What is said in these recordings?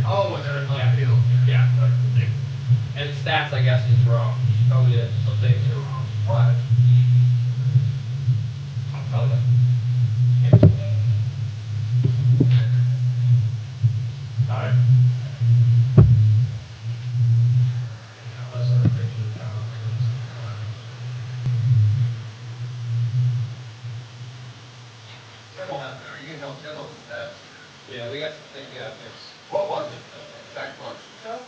Oh, when they're in left field. Yeah. And stats, I guess, is wrong. She told me that some things are wrong. What? I'll tell you. Alright. You can help Kendall with that. Yeah, we got some things we got fixed. What was it? Back punch stuff?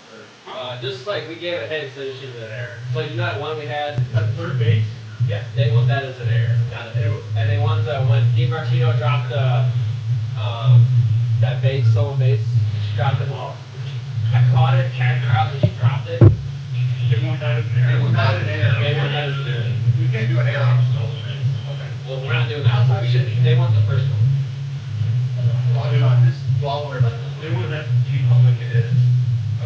Just like we gave it head, so it should have been error. So you know that one we had? At third base? Yeah, they want that as an error. And they want when DiMartino dropped that base, stolen base, she dropped the ball. I caught it, carried her out, and she dropped it. They want that as an error. They want that as an error. You can't do an error on a stolen base. Okay. Well, we're not doing that. They want the first one. They want this ball or they want that to be like it is.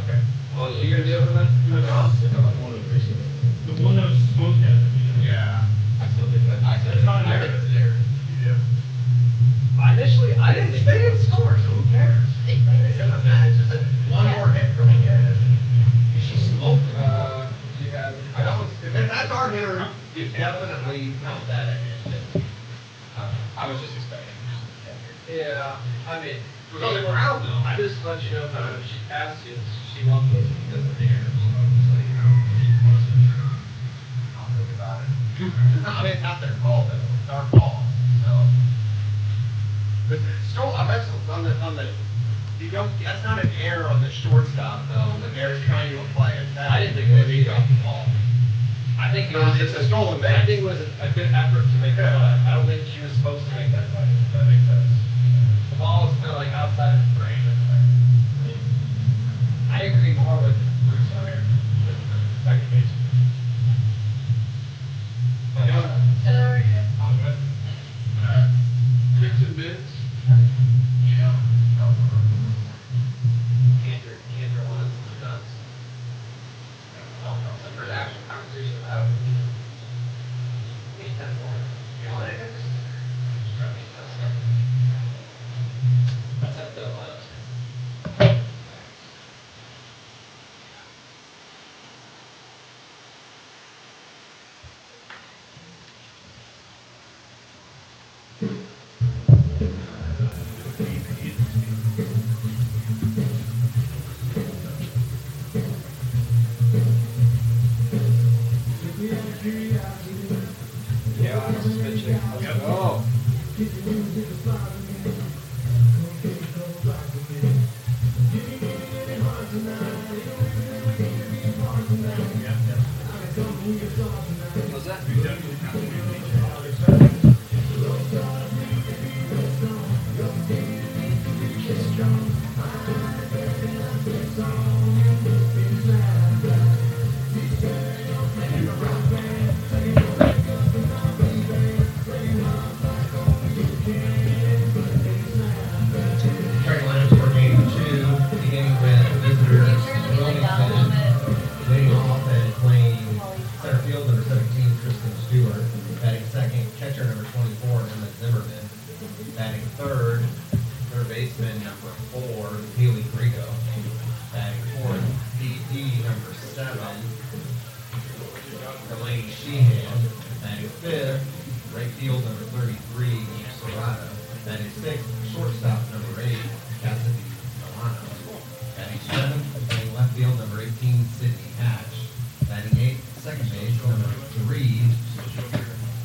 Okay. Well, you're gonna do it for that? The one that was supposed to have. Yeah. I still think that. I said it's not an error. It's an error. You do. Initially, I didn't think They didn't score, so who cares? It's just one more hit from me. She smoked it. I know, if that's our hitter, you definitely count that in. I was just expecting. Yeah, I mean, It was on the ground though. I just let you know that when she passed you, she wants those because of the errors. So, you know, I'll think about it. I mean, it's not their fault though, it's our fault, so. But still, I bet on the, you don't, that's not an error on the shortstop though, when they're trying to apply it. I didn't think it was They got either. the ball. I think it was It's a stolen base. I think it was a good effort to make that play. I don't think she was supposed to make that play. That makes sense. The ball was kind of like outside of the frame. I agree more with Bruce on here. Second base. Sorry. I'm good. 6 minutes. Cantor was nuts. For the actual conversation about it. Maybe 10 more. That's how the lineup. Yeah, I was just pitching. Let's go. What's that? Starting lineups for game 2, beginning with visitors Wilmington, leading off and playing center field number 17, Kristen Stewart, batting second, catcher number 24, Emma Zimmerman, batting third baseman number 4, Haley Grigo, batting fourth, DP number 7, Delaney Sheehan, batting fifth, right field number 33, Eve Serrata, batting sixth, shortstop number 8, Cassidy Milano, batting seventh, playing left field number 18, Sydney Hatch, batting eighth, second base number 3,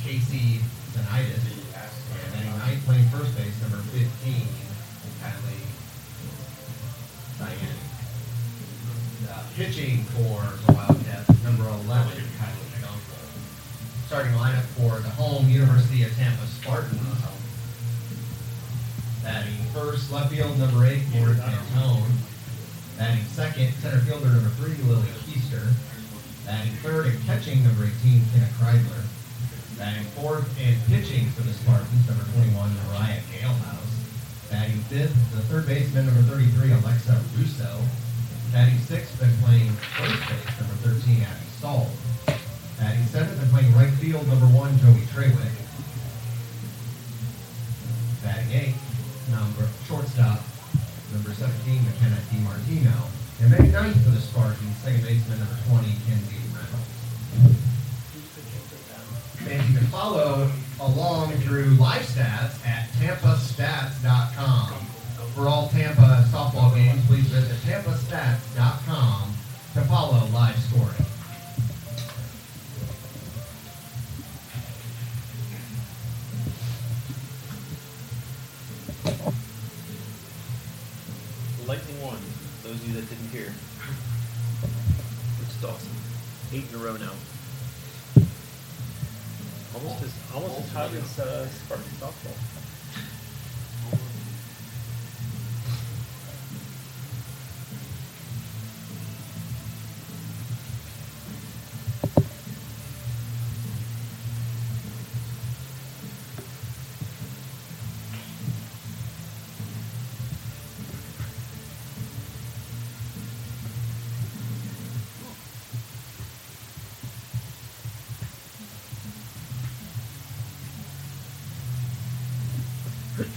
Casey Zanitis, and batting ninth, playing first base number 15, Kylie Diane. Pitching for the Wildcats, number 11, Kylie Dunkel. Starting lineup for the home University of Tampa Spartans. Batting first, left field, number 8, Lauren Cantone. Batting second, center fielder, number 3, Lily Keister. Batting third and catching, number 18, Kenna Kreidler. Batting fourth and pitching for the Spartans, number 21, Mariah Galehouse. Batting fifth, the third baseman, number 33, Alexa Russo. Batting sixth and playing first base, number 13, Abby Stahl. Batting seventh and playing right field, number 1, Joey Trewick. Batting eighth, shortstop, number 17, McKenna DiMartino. And then ninth for the Spartans, second baseman number 20, Kenzie Reynolds. And you can follow along through live stats at tampastats.com. For all Tampa softball games, please visit tampastats.com to follow live scoring. Lightning won. Those of you that didn't hear. Which is awesome. 8 in a row now. Almost as hot as Spartan softball.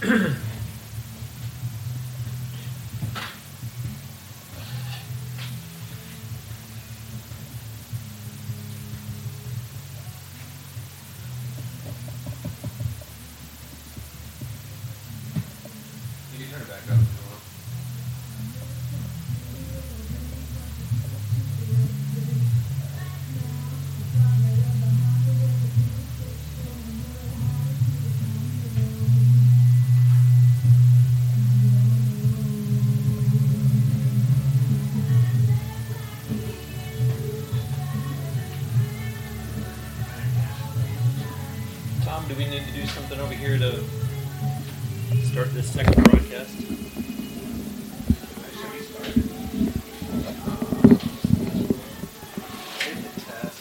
You can turn it back up if you want. Tom, do we need to do something over here to start this second broadcast? I should be started. Here's the test.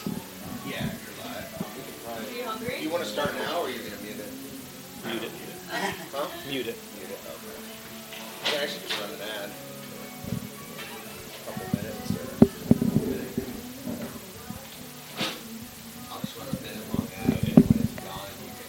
Yeah, you're live. We can probably. Are you hungry? You want to start now, or are you gonna mute it? Mute it. Huh? Mute it. Mute it. Okay. I can actually just run an ad. A couple minutes, or. I'll just run a minute-long ad, and when it's gone, you can.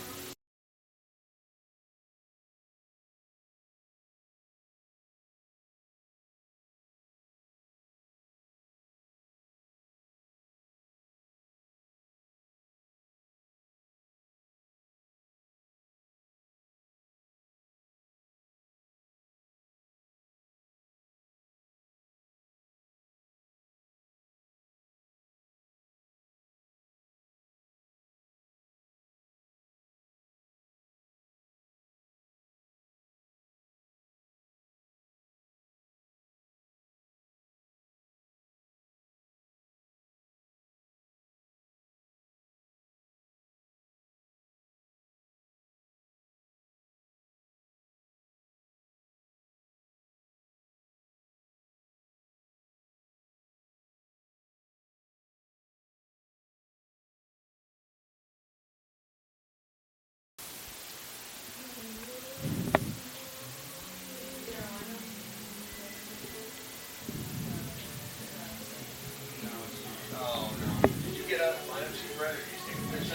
Oh, no. Did you get a lineup sheet, Brett, or did you just take a picture?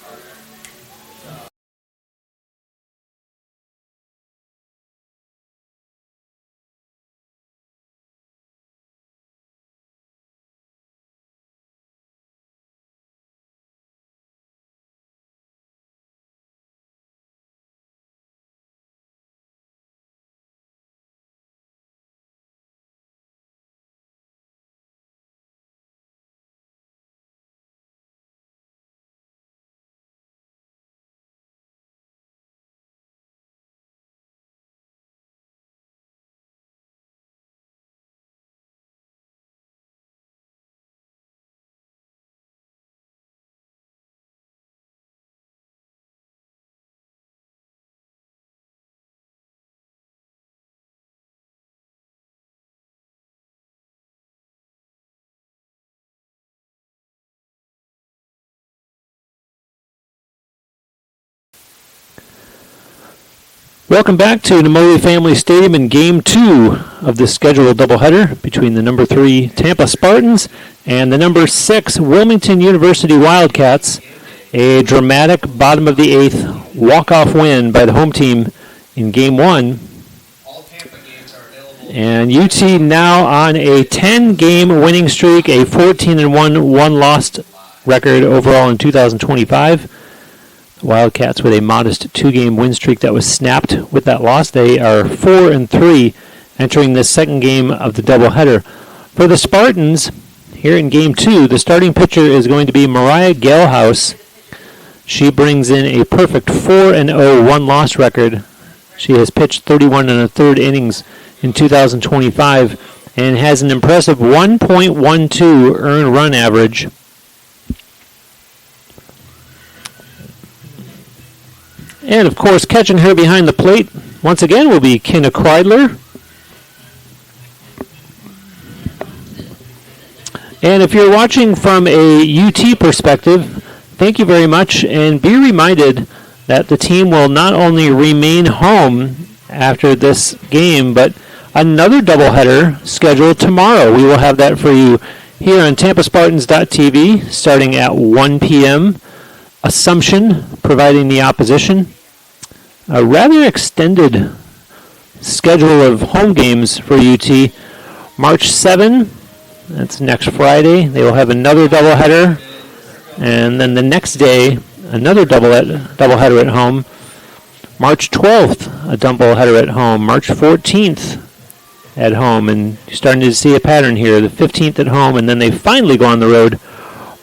Okay. Welcome back to Namoe Family Stadium in Game 2 of the scheduled doubleheader between the number 3 Tampa Spartans and the number 6 Wilmington University Wildcats. A dramatic bottom of the 8th walk-off win by the home team in Game 1. All Tampa games are available And UT now on a 10-game winning streak, a 14-1 one-lost record overall in 2025. The Wildcats with a modest 2-game win streak that was snapped with that loss. They are 4-3 entering the second game of the doubleheader. For the Spartans, here in Game 2, the starting pitcher is going to be Mariah Galehouse. She brings in a perfect 4-0 one-loss record. She has pitched 31 1/3 innings in 2025 and has an impressive 1.12 earned run average. And of course, catching her behind the plate once again will be Kenna Kreidler. And if you're watching from a UT perspective, thank you very much, and be reminded that the team will not only remain home after this game, but another doubleheader scheduled tomorrow. We will have that for you here on TampaSpartans.tv starting at 1 p.m. Assumption providing the opposition. A rather extended schedule of home games for UT. March 7, that's next Friday. They will have another doubleheader. And then the next day, another doubleheader at home. March 12th, a doubleheader at home. March 14th at home. And you're starting to see a pattern here. The 15th at home, and then they finally go on the road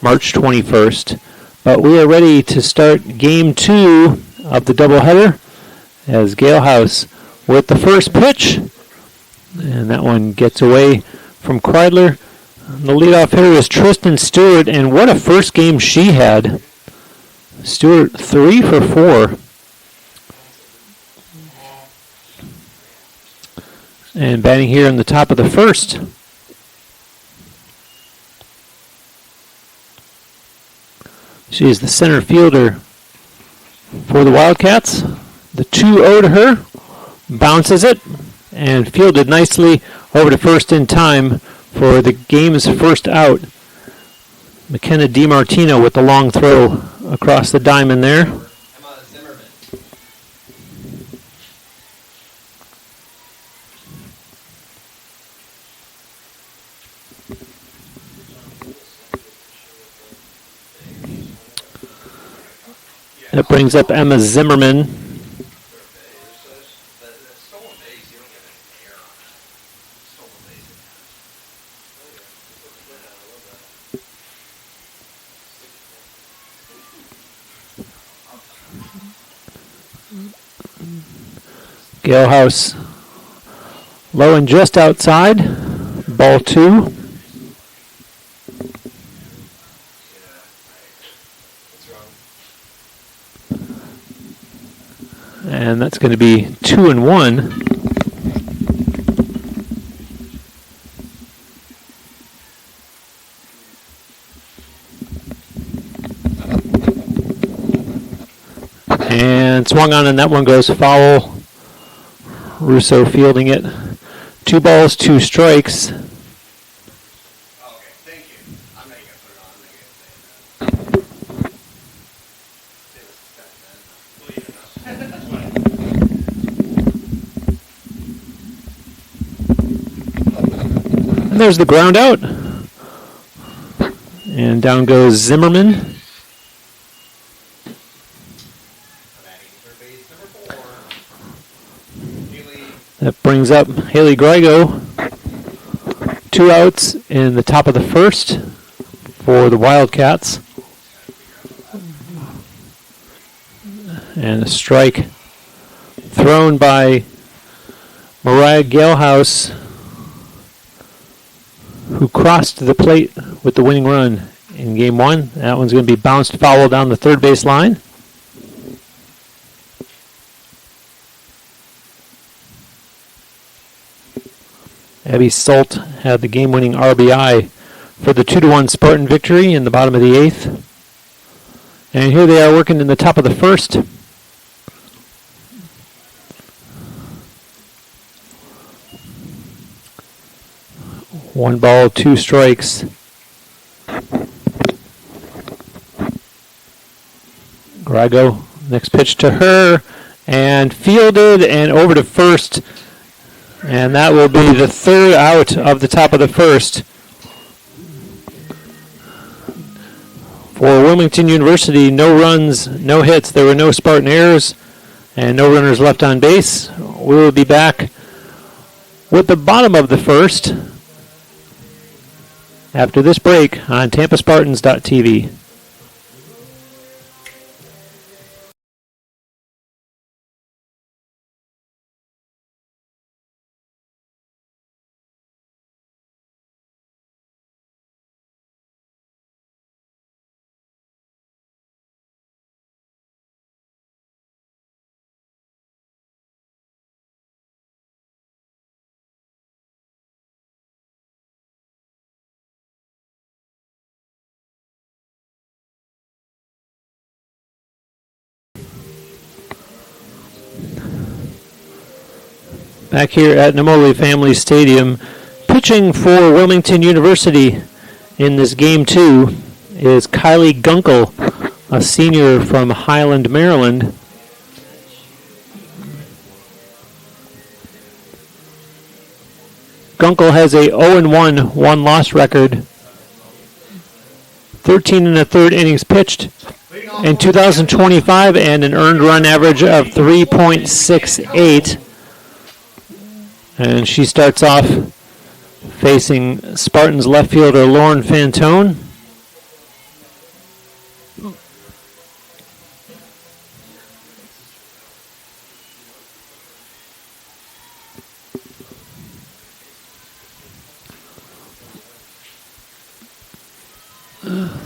March 21st. But we are ready to start Game 2 of the doubleheader as Galehouse with the first pitch. And that one gets away from Kreidler. The leadoff hitter is Tristan Stewart, and what a first game she had. Stewart 3 for 4. And batting here in the top of the first. She is the center fielder for the Wildcats. The 2-0 to her. Bounces it and fielded nicely over to first in time for the game's first out. McKenna DiMartino with the long throw across the diamond there. That brings up Emma Zimmerman. Galehouse low and just outside. Ball 2. And that's going to be 2-1. And swung on, and that one goes foul. Russo fielding it. 2 balls, 2 strikes. Okay, thank you. I'm making it put it on. And there's the ground out. And down goes Zimmerman. That brings up Haley Grigo. 2 outs in the top of the first for the Wildcats. And a strike thrown by Mariah Galehouse, who crossed the plate with the winning run in Game 1. That one's going to be bounced foul down the third base line. Abby Salt had the game-winning RBI for the 2-1 Spartan victory in the bottom of the 8th. And here they are working in the top of the first. One ball, 2 strikes. Grigo, next pitch to her, and fielded and over to first. And that will be the third out of the top of the first. For Wilmington University, no runs, no hits. There were no Spartan errors and no runners left on base. We will be back with the bottom of the first after this break on TampaSpartans.tv. Back here at Namoli Family Stadium, pitching for Wilmington University in this game 2 is Kylie Gunkel, a senior from Highland, Maryland. Gunkel has a 0-1 one-loss record, 13 1/3 innings pitched in 2025, and an earned run average of 3.68. And she starts off facing Spartans left fielder Lauren Fantone.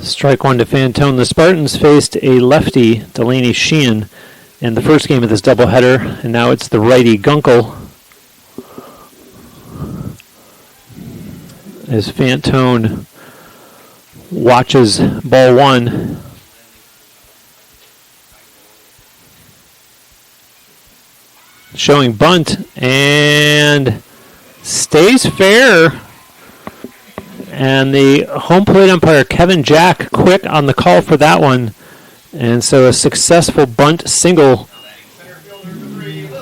Strike one to Fantone. The Spartans faced a lefty, Delaney Sheehan, in the first game of this doubleheader, and now it's the righty Gunkel. As Fantone watches ball one. Showing bunt and stays fair. And the home plate umpire, Kevin Jack, quick on the call for that one. And so a successful bunt single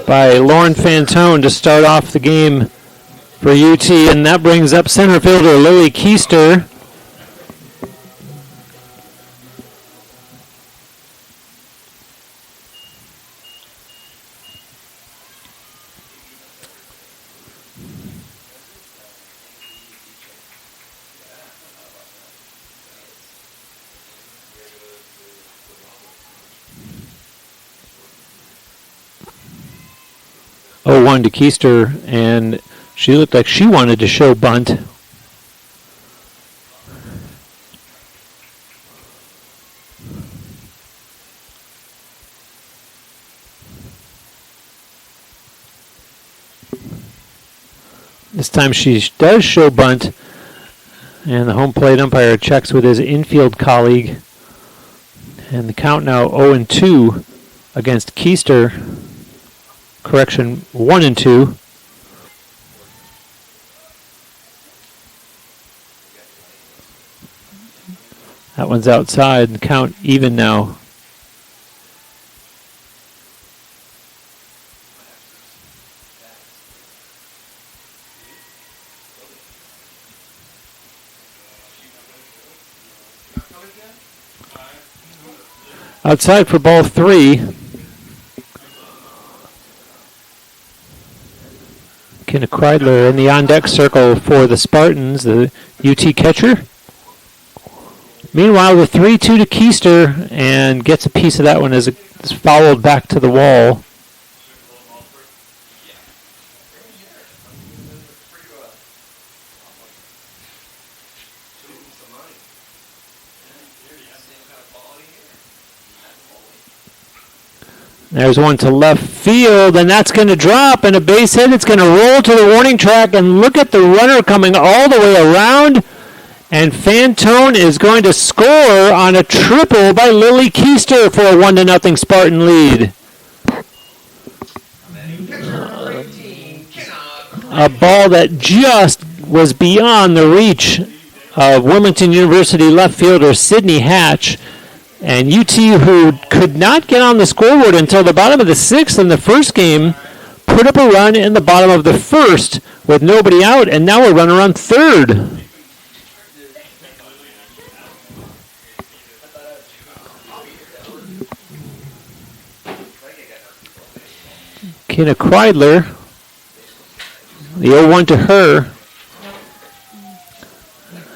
by Lauren Fantone to start off the game for UT, and that brings up center fielder Lily Keister. Oh, 1 to Keister, and she looked like she wanted to show bunt. This time she does show bunt, and the home plate umpire checks with his infield colleague. And the count now 0-2 against Keister. Correction, 1-2. That one's outside. The count even now. Outside for ball 3. Kenna Kreidler in the on-deck circle for the Spartans, the UT catcher. Meanwhile, the 3-2 to Keister, and gets a piece of that one as it's fouled back to the wall. There's one to left field, and that's going to drop, and a base hit. It's going to roll to the warning track, and look at the runner coming all the way around. And Fantone is going to score on a triple by Lily Keister for a 1-0 Spartan lead. A ball that just was beyond the reach of Wilmington University left fielder Sydney Hatch. And UT, who could not get on the scoreboard until the bottom of the 6th in the first game, put up a run in the bottom of the first with nobody out, and now a runner on third. Kenna Kreidler, the 0-1 to her,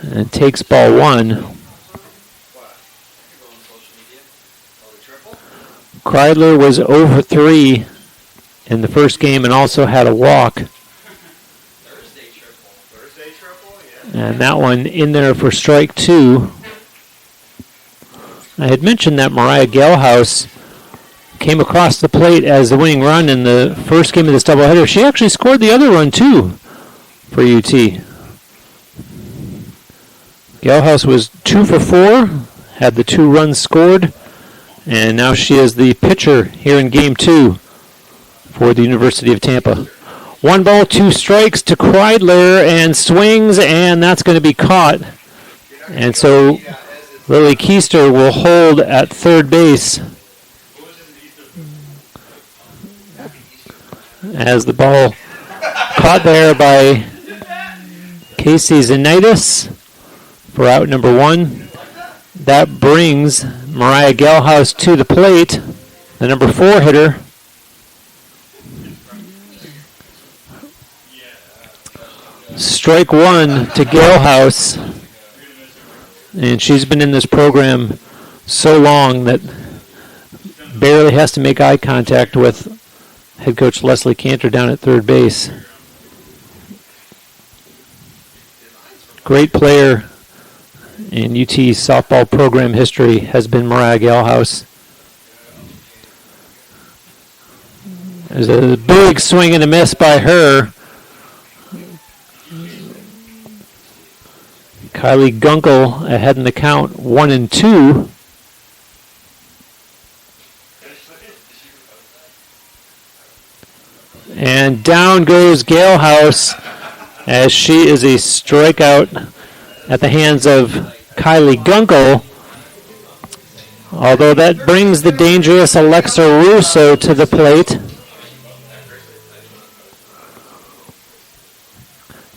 and takes ball one. Kreidler was 0 for 3 in the first game and also had a walk. And that one in there for strike 2. I had mentioned that Mariah Galhouse came across the plate as the winning run in the first game of this doubleheader. She actually scored the other run too for UT. Galhouse was 2 for 4, had the 2 runs scored, and now she is the pitcher here in game 2 for the University of Tampa. 1 ball, 2 strikes to Kreidler, and swings, and that's going to be caught. And so Lily Keister will hold at third base as the ball caught there by Casey Zanitis for out number 1. That brings Mariah Galhouse to the plate, the number 4 hitter. Strike 1 to Galhouse, and she's been in this program so long that barely has to make eye contact with head coach Leslie Cantor down at third base. Great player in UT softball program history has been Mariah Galhouse. There's a big swing and a miss by her. Kylie Gunkel ahead in the count, 1-2. And down goes Galhouse as she is a strikeout at the hands of Kylie Gunkel. Although that brings the dangerous Alexa Russo to the plate.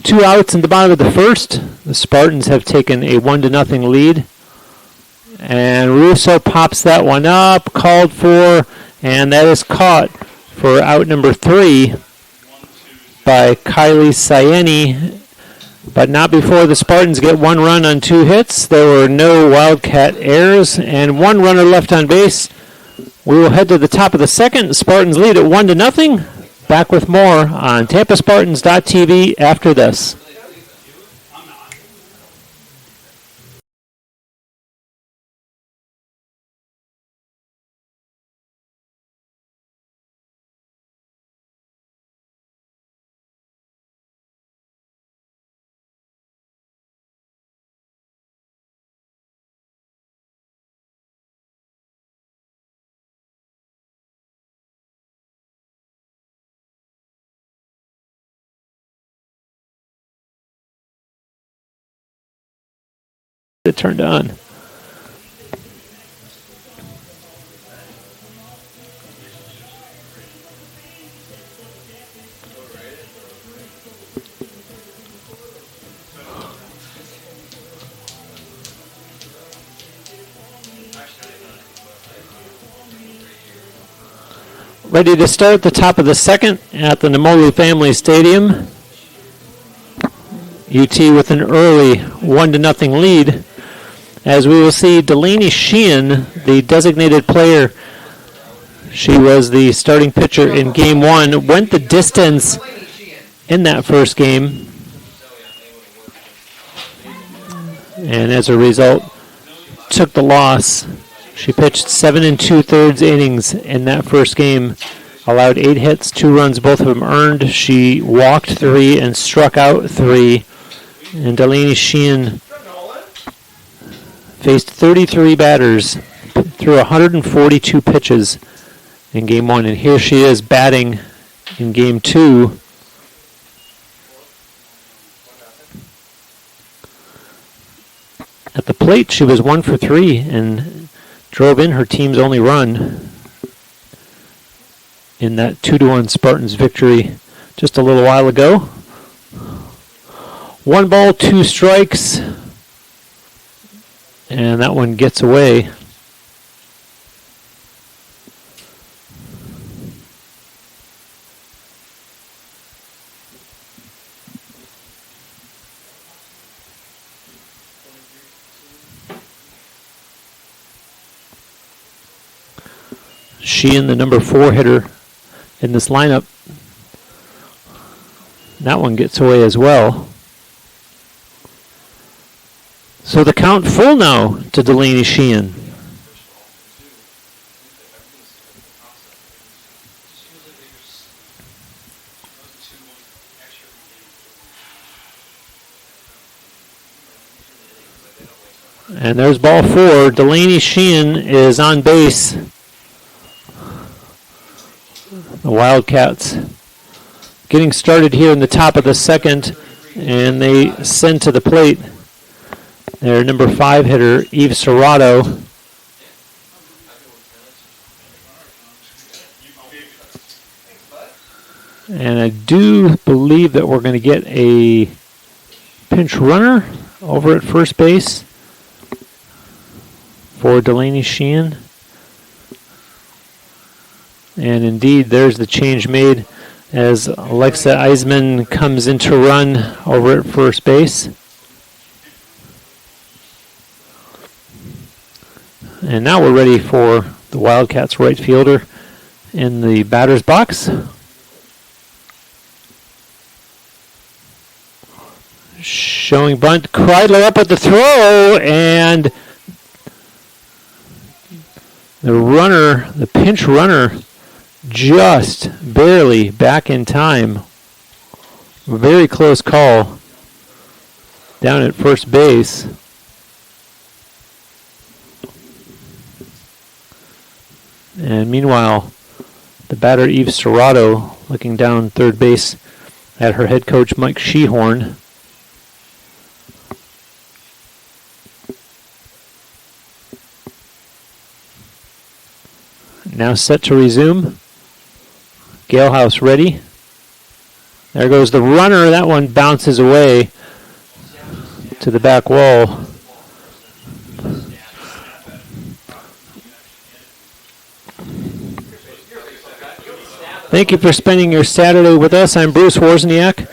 2 outs in the bottom of the first. The Spartans have taken a 1-0 lead. And Russo pops that one up, called for, and that is caught for out number 3 by Kylie Sieni. But not before the Spartans get 1 run on 2 hits. There were no Wildcat errors and 1 runner left on base. We will head to the top of the second. The Spartans lead at 1-0. Back with more on TampaSpartans.tv after this. It turned on. Ready to start the top of the second at the Namoli Family Stadium. UT with an early 1-0 lead. As we will see Delaney Sheehan, the designated player. She was the starting pitcher in game 1, went the distance in that first game. And as a result, took the loss. She pitched 7 2/3 innings in that first game. Allowed 8 hits, 2 runs, both of them earned. She walked 3 and struck out 3. And Delaney Sheehan faced 33 batters through 142 pitches in game 1. And here she is batting in game 2. At the plate, she was 1 for 3 and drove in her team's only run. in that 2-1 Spartans victory just a little while ago. 1 ball, 2 strikes, and that one gets away. Sheehan, the number 4 hitter in this lineup. That one gets away as well. So the count full now to Delaney Sheehan. And there's ball 4. Delaney Sheehan is on base. The Wildcats getting started here in the top of the second, and they send to the plate their number 5 hitter, Yves Serrato. And I do believe that we're going to get a pinch runner over at first base for Delaney Sheehan. And indeed, there's the change made as Alexa Eisman comes in to run over at first base. And now we're ready for the Wildcats right fielder in the batter's box. Showing bunt, Kreidler up at the throw, and the runner, the pinch runner, just barely back in time. Very close call down at first base. And meanwhile, the batter Yves Serrato looking down third base at her head coach Mike Shehorn. Now set to resume. Galehouse ready. There goes the runner. That one bounces away to the back wall. Thank you for spending your Saturday with us. I'm Bruce Wozniak.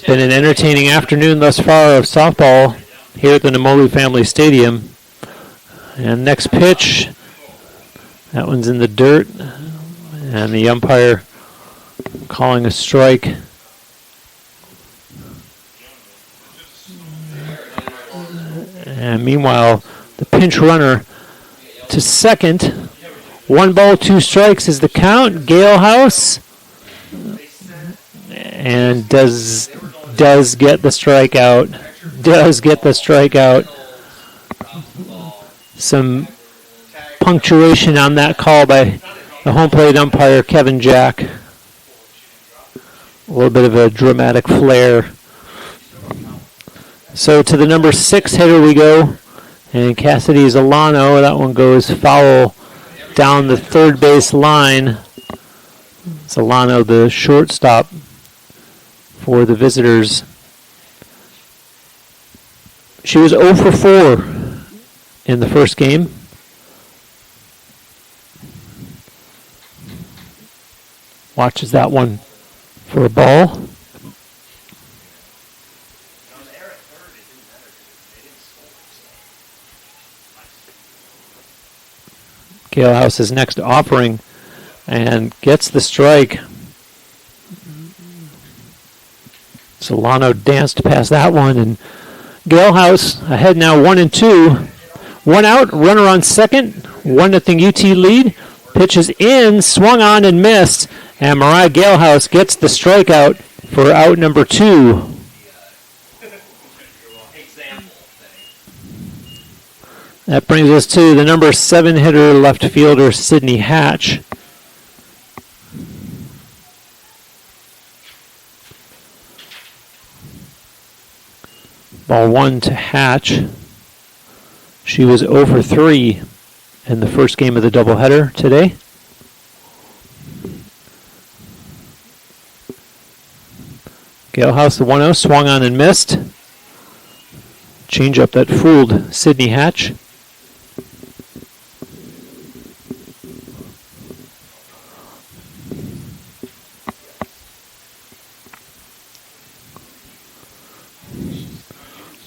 Been an entertaining afternoon thus far of softball here at the Namoli Family Stadium. And next pitch, that one's in the dirt. And the umpire calling a strike. And meanwhile, the pinch runner to second. 1 ball, 2 strikes is the count. Galehouse. And does get the strikeout. Does get the strikeout. Some punctuation on that call by the home plate umpire, Kevin Jack. A little bit of a dramatic flair. So to the number 6 hitter we go. And Cassidy Zolano. That one goes foul down the third base line. Zolano, the shortstop for the visitors. She was 0 for 4 in the first game. Watches that one for a ball. Galehouse's next offering and gets the strike. Solano danced past that one, and Galehouse ahead now 1-2. 1 out, runner on second, 1-0 UT lead. Pitches in, swung on and missed, and Mariah Galehouse gets the strikeout for out number 2. That brings us to the number 7 hitter, left fielder Sydney Hatch. Ball 1 to Hatch. She was 0 for 3 in the first game of the doubleheader today. Galehouse, the 1-0, swung on and missed. Change up that fooled Sydney Hatch.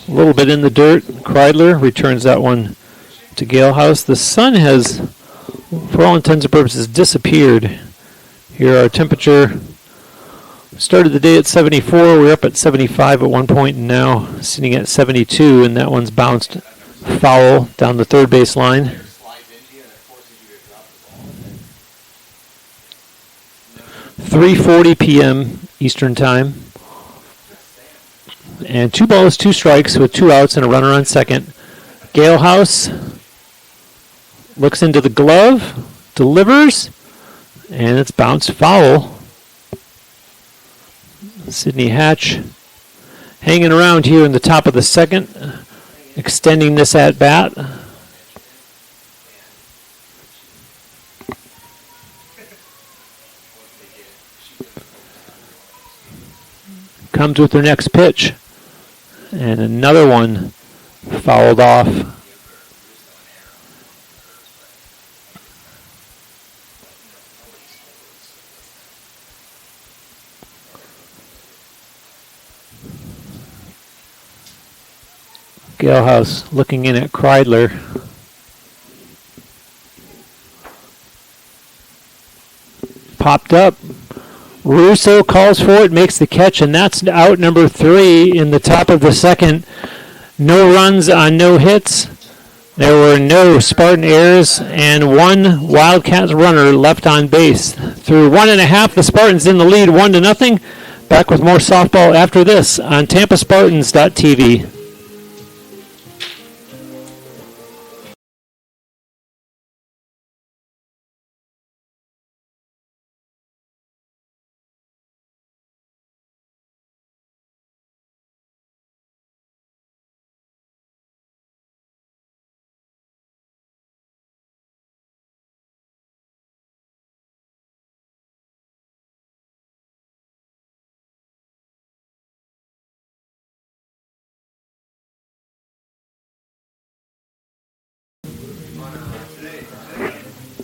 A little bit in the dirt. Kreidler returns that one to Galehouse. The sun has, for all intents and purposes, disappeared. Here our temperature started the day at 74. We're up at 75 at one point, and now sitting at 72, and that one's bounced foul down the third base line. 3:40 p.m. Eastern Time. And 2 balls, 2 strikes with 2 outs and a runner on second. Galehouse looks into the glove, delivers, and it's bounced foul. Sydney Hatch hanging around here in the top of the second, extending this at bat. Comes with their next pitch. And another one fouled off. Galehouse looking in at Kreidler. Popped up. Russo calls for it, makes the catch, and that's out number 3 in the top of the second. No runs on no hits. There were no Spartan errors and 1 Wildcats runner left on base. Through 1.5, the Spartans in the lead, 1-0. Back with more softball after this on TampaSpartans.tv.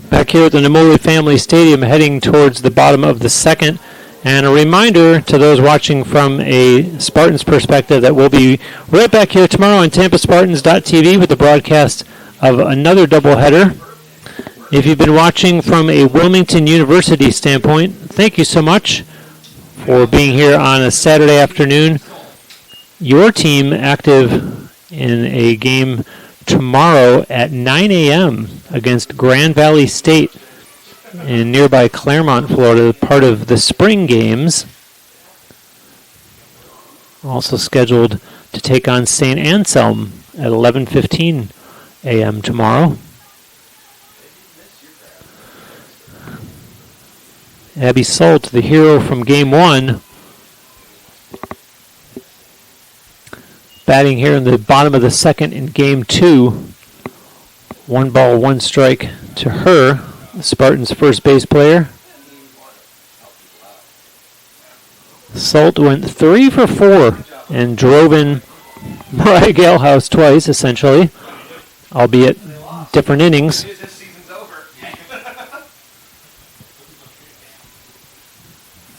Back here at the Namoli Family Stadium, heading towards the bottom of the second. And a reminder to those watching from a Spartans perspective that we'll be right back here tomorrow on TampaSpartans.tv with the broadcast of another doubleheader. If you've been watching from a Wilmington University standpoint, thank you so much for being here on a Saturday afternoon. Your team active in a game tomorrow at 9 a.m. against Grand Valley State in nearby Claremont, Florida, part of the spring games. Also scheduled to take on St. Anselm at 11:15 a.m. tomorrow. Abby Salt, the hero from Game 1, batting here in the bottom of the second in Game 2. 1 ball, 1 strike to her, the Spartans' first base player. Salt went 3 for 4 and drove in Mariah Galehouse twice, essentially, albeit different innings.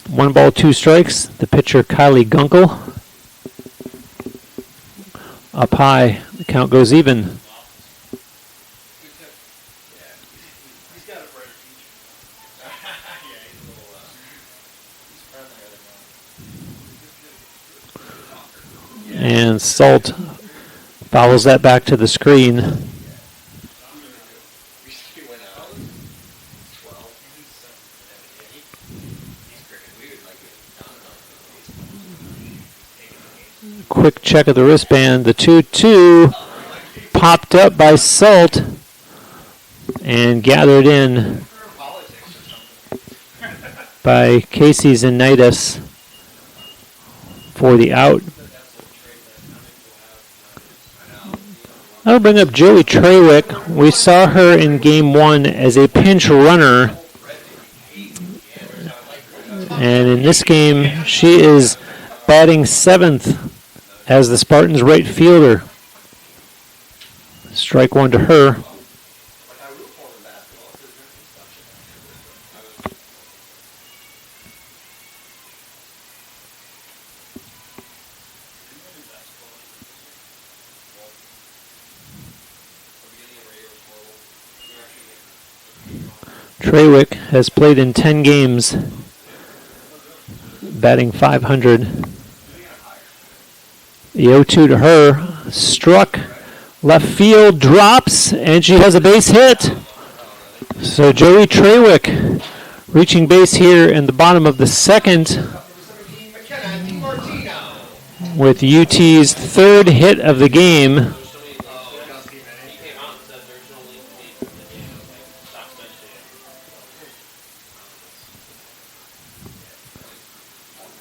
1 ball, 2 strikes. The pitcher, Kylie Gunkel. Up high, the count goes even. And Salt follows that back to the screen. Quick check of the wristband. The 2-2 popped up by Salt and gathered in by Casey Zanitis for the out. I'll bring up Joey Trawick. We saw her in Game 1 as a pinch runner. And in this game, she is batting 7th as the Spartans right fielder. Strike one to her. Trawick has played in 10 games, batting .500. The 0-2 to her, struck, left field, drops, and she has a base hit. So Joey Trawick reaching base here in the bottom of the second with UT's third hit of the game.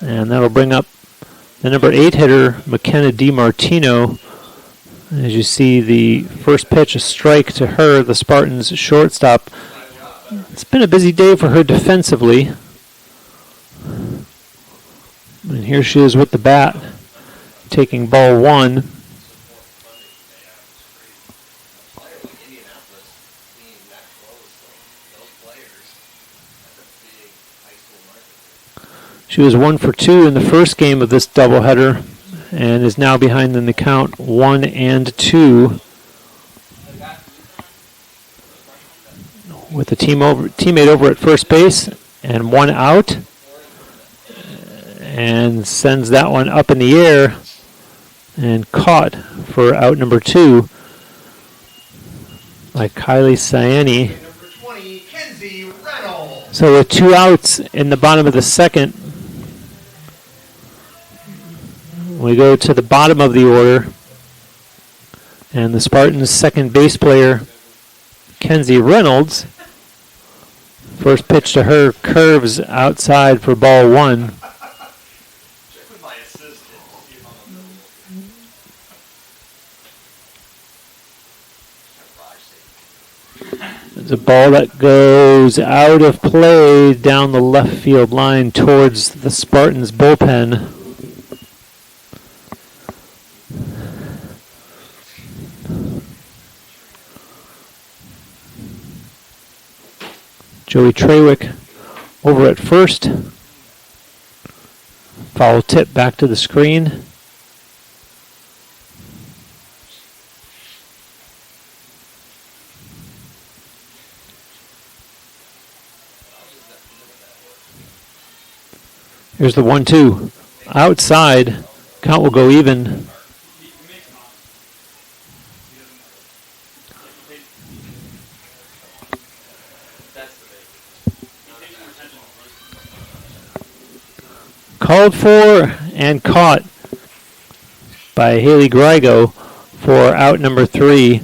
And that'll bring up the number 8 hitter, McKenna DiMartino. As you see, the first pitch, a strike to her, the Spartans shortstop. It's been a busy day for her defensively. And here she is with the bat, taking ball one. She was 1 for 2 in the first game of this doubleheader and is now behind in the count 1-2 with a teammate over at first base and one out, and sends that one up in the air and caught for out number 2 by Kylie Siani. So with 2 outs in the bottom of the second, we go to the bottom of the order, and the Spartans' second base player, Kenzie Reynolds. First pitch to her curves outside for ball one. It's a ball that goes out of play down the left field line towards the Spartans' bullpen. Joey Trawick over at first. Foul tip back to the screen. Here's the 1-2. Outside. Count will go even. Called for and caught by Haley Grigo for out number 3.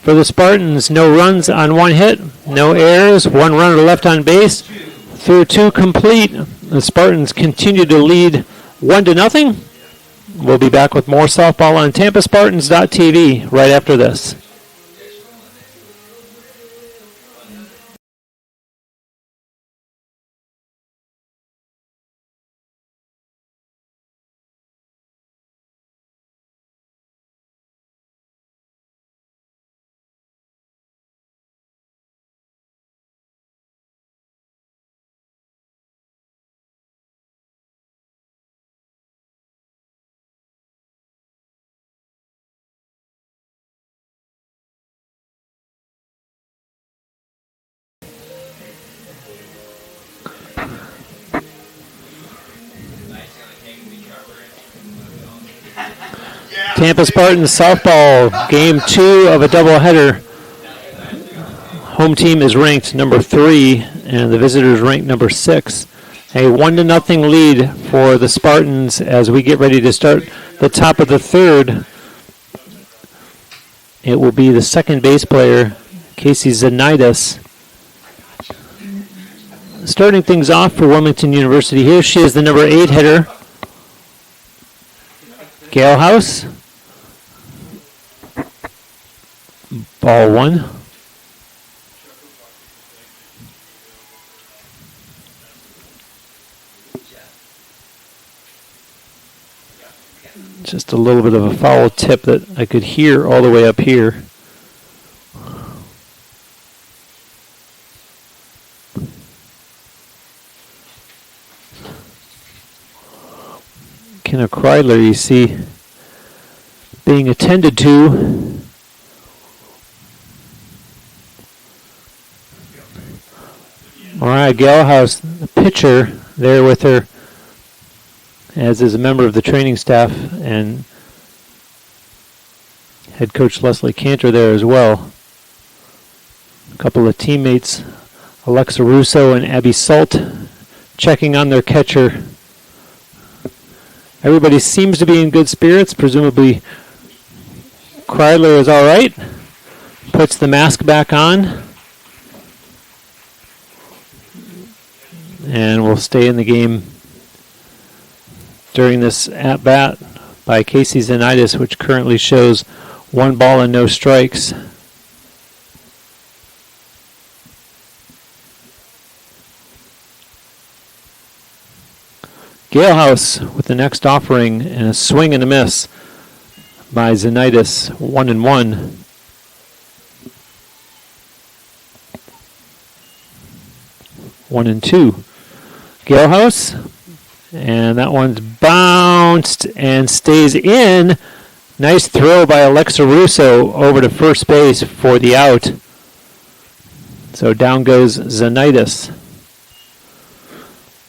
For the Spartans, no runs on 1 hit, no errors, 1 runner left on base. Through 2 complete, the Spartans continue to lead 1-0. We'll be back with more softball on TampaSpartans.tv right after this. Tampa Spartans softball, game 2 of a doubleheader. Home team is ranked number 3, and the visitors ranked number 6. A 1-0 lead for the Spartans as we get ready to start the top of the third. It will be the second base player, Casey Zanidas, starting things off for Wilmington University. Here she is, the number 8 hitter, Gail House. Ball 1. Just a little bit of a foul tip that I could hear all the way up here. Kenna Kreidler, you see, being attended to. Mariah Galehouse, the pitcher, there with her, as is a member of the training staff, and head coach Leslie Cantor there as well. A couple of teammates, Alexa Russo and Abby Salt, checking on their catcher. Everybody seems to be in good spirits. Presumably Kreidler is all right. Puts the mask back on. And will stay in the game during this at-bat by Casey Zanitis, which currently shows 1 ball and no strikes. Galehouse with the next offering and a swing and a miss by Zanitis, 1-1. One and two. Galehouse, and that one's bounced and stays in. Nice throw by Alexa Russo over to first base for the out. So down goes Zanitis.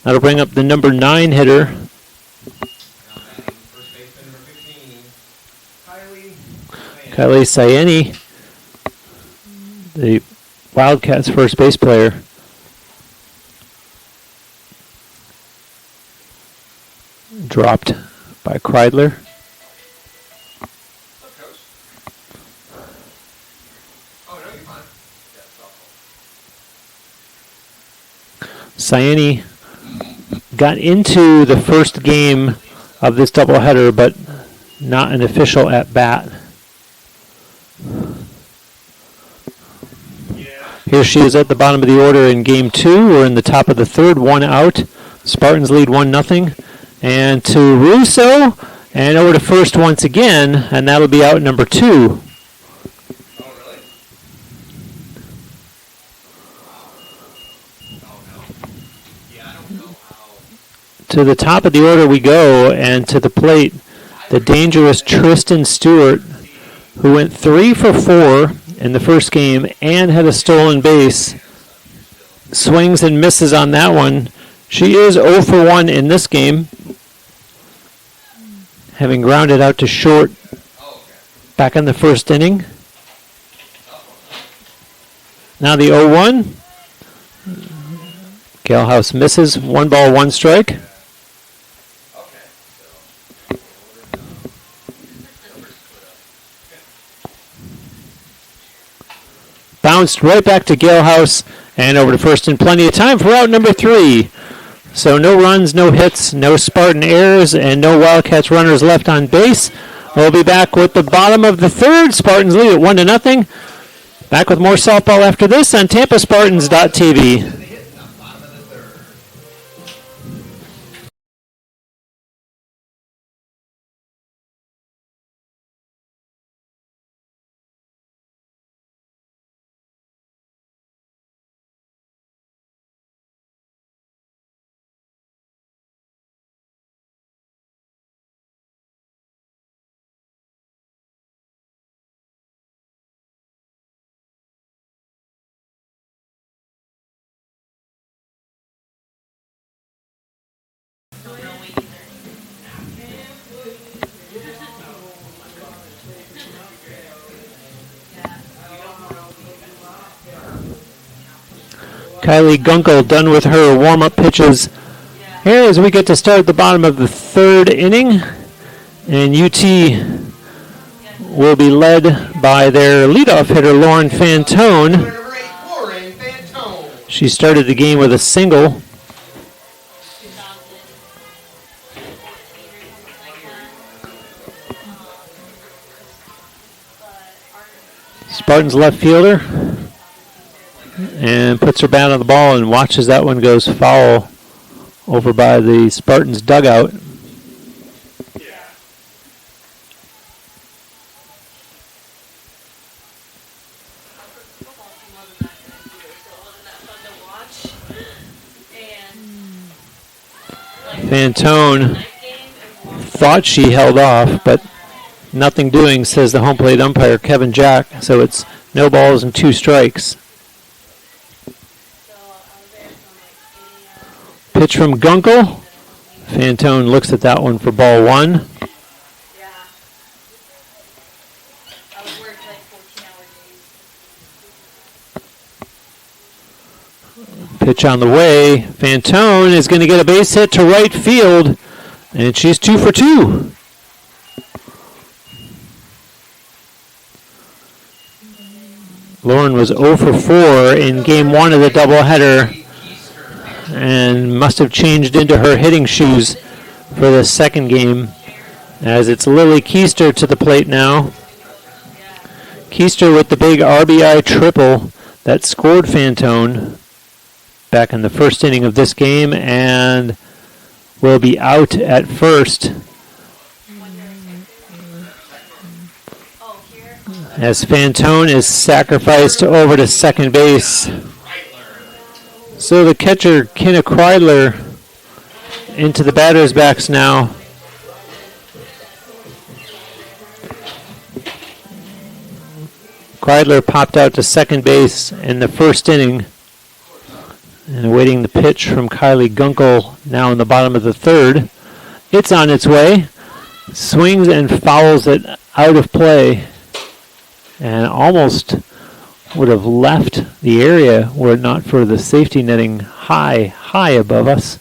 That'll bring up the number 9 hitter. Kylie Sayeni, the Wildcats first base player. Dropped by Kreidler. Sayeni got into the first game of this doubleheader, but not an official at-bat. Here she is at the bottom of the order in game 2. We're in the top of the third, 1 out. Spartans lead 1-0. And to Russo, and over to first once again, and that'll be out number 2. To the top of the order we go, and to the plate, the dangerous Tristan Stewart, who went 3 for 4 in the first game and had a stolen base. Swings and misses on that one. She is 0 for 1 in this game, having grounded out to short back in the first inning. Now the 0-1. Galehouse misses. 1 ball, 1 strike. Bounced right back to Galehouse and over to first, and plenty of time for out number 3. So no runs, no hits, no Spartan errors, and no Wildcats runners left on base. We'll be back with the bottom of the third. Spartans lead at 1-0. Back with more softball after this on TampaSpartans.tv. Kylie Gunkel done with her warm-up pitches here as we get to start the bottom of the third inning. And UT will be led by their leadoff hitter, Lauren Fantone. She started the game with a single. Spartans left fielder. And puts her bat on the ball and watches that one goes foul over by the Spartans dugout. Fantone thought she held off, but nothing doing, says the home plate umpire, Kevin Jack. So it's no balls and 2 strikes. Pitch from Gunkel. Fantone looks at that one for ball 1. Pitch on the way. Fantone is going to get a base hit to right field, and she's 2 for 2. Lauren was 0 for 4 in game 1 of the doubleheader and must have changed into her hitting shoes for the second game, as it's Lily Keister to the plate now. Keister with the big RBI triple that scored Fantone back in the first inning of this game, and will be out at first as Fantone is sacrificed over to second base. So the catcher, Kenna Kreidler, into the batter's backs now. Kreidler popped out to second base in the first inning, and awaiting the pitch from Kylie Gunkel now in the bottom of the third. It's on its way. Swings and fouls it out of play, and almost would have left the area were it not for the safety netting high above us.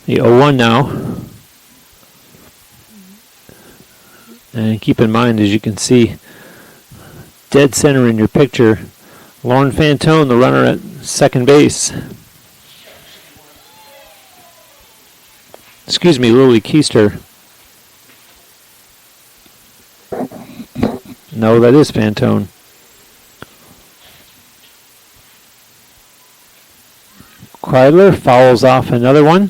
The 0-1 now. And keep in mind, as you can see, dead center in your picture, Lauren Fantone, the runner at second base. Excuse me, Lily Keister. No, that is Fantone. Kreidler fouls off another one.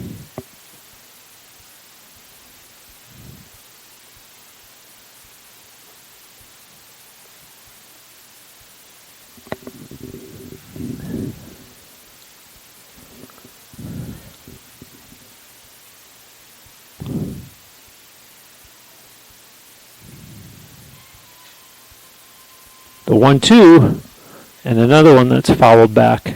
The 1-2, and another one that's fouled back.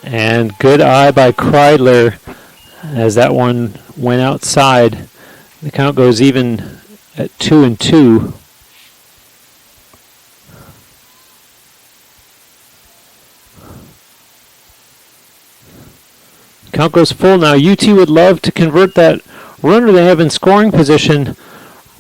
And good eye by Kreidler as that one went outside. The count goes even at 2-2. Count goes full now. UT would love to convert that runner they have in scoring position.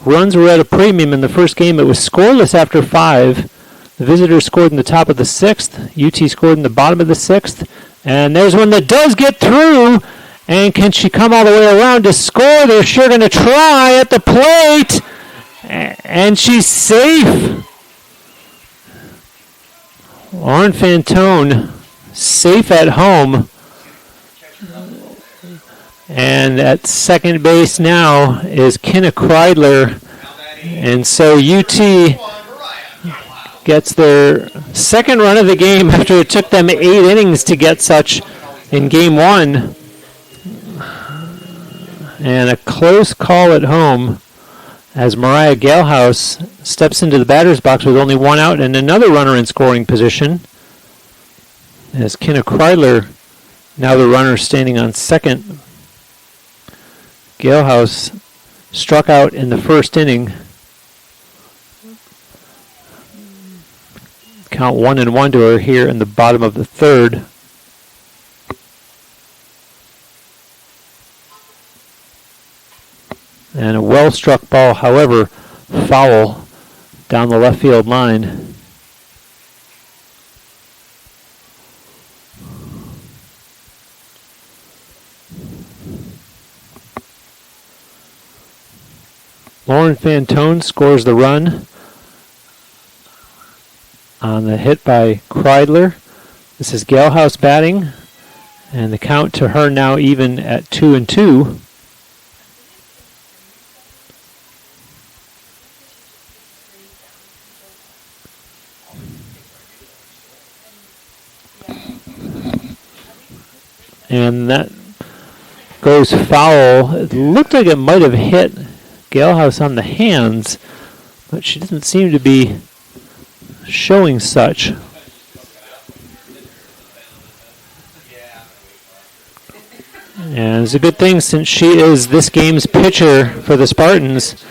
Runs were at a premium in the first game. It was scoreless after 5. The visitors scored in the top of the 6th. UT scored in the bottom of the 6th. And there's one that does get through. And can she come all the way around to score? They're sure going to try at the plate. And she's safe. Lauren Fantone safe at home. And at second base now is Kenna Kreidler. And so UT gets their second run of the game after it took them 8 innings to get such in game 1. And a close call at home as Mariah Galehouse steps into the batter's box with only 1 out and another runner in scoring position. As Kenna Kreidler, now the runner standing on second. Galehouse struck out in the first inning. Count 1-1 to her here in the bottom of the third. And a well-struck ball, however, foul down the left field line. Lauren Fantone scores the run on the hit by Kreidler. This is Galehouse batting, and the count to her now even at 2-2. And that goes foul. It looked like it might have hit Galehouse on the hands, but she doesn't seem to be showing such. And it's a good thing since she is this game's pitcher for the Spartans.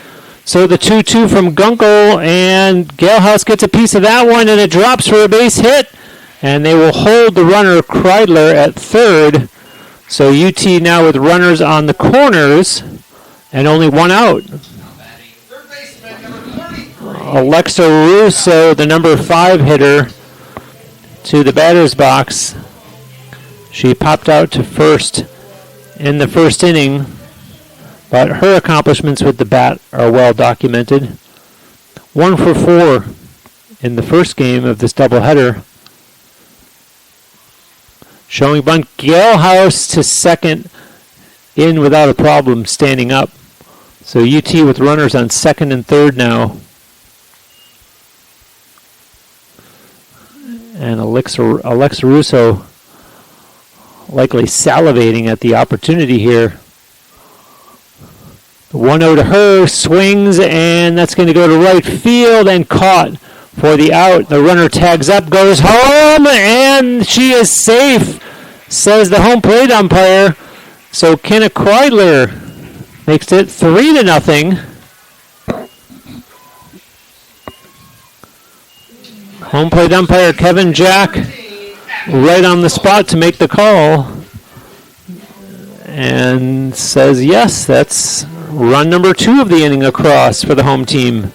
So the 2-2 from Gunkel, and Galehouse gets a piece of that one, and it drops for a base hit. And they will hold the runner Kreidler at third. So UT now with runners on the corners and only one out. Alexa Russo, the number 5 hitter, to the batter's box. She popped out to first in the first inning, but her accomplishments with the bat are well documented. 1 for 4 in the first game of this doubleheader. Showing bunt, Galehouse to second, in without a problem, standing up. So UT with runners on second and third now. And Alexa Russo likely salivating at the opportunity here. The 1-0 to her, swings, and that's going to go to right field and caught for the out. The runner tags up, goes home, and she is safe, says the home plate umpire. So Kenna Kreidler makes it 3-0. Home plate umpire Kevin Jack right on the spot to make the call and says yes, that's run number 2 of the inning across for the home team.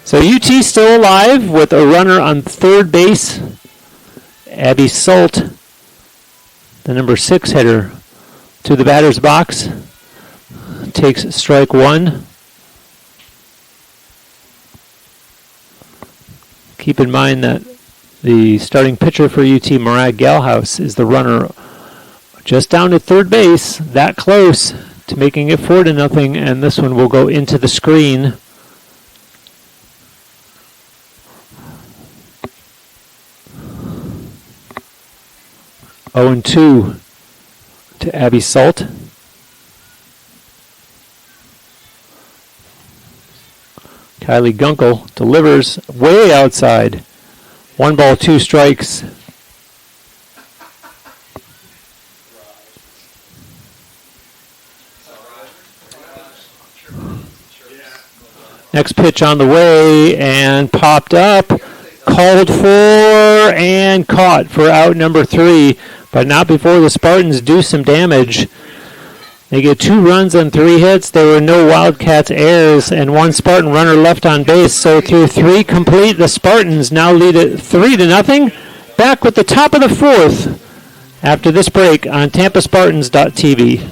So UT still alive with a runner on third base. Abby Salt, the number 6 hitter, to the batter's box. Takes strike 1. Keep in mind that the starting pitcher for UT, Mariah Galehouse, is the runner just down to third base, that close to making it 4-0, and this one will go into the screen. Oh and 2 to Abby Salt. Kylie Gunkel delivers way outside. 1 ball, 2 strikes. Next pitch on the way and popped up. Called for and caught for out number 3, but not before the Spartans do some damage. They get 2 runs and 3 hits. There were no Wildcats errors and 1 Spartan runner left on base. So through 3 complete, the Spartans now lead it 3-0. Back with the top of the 4th after this break on TampaSpartans.tv.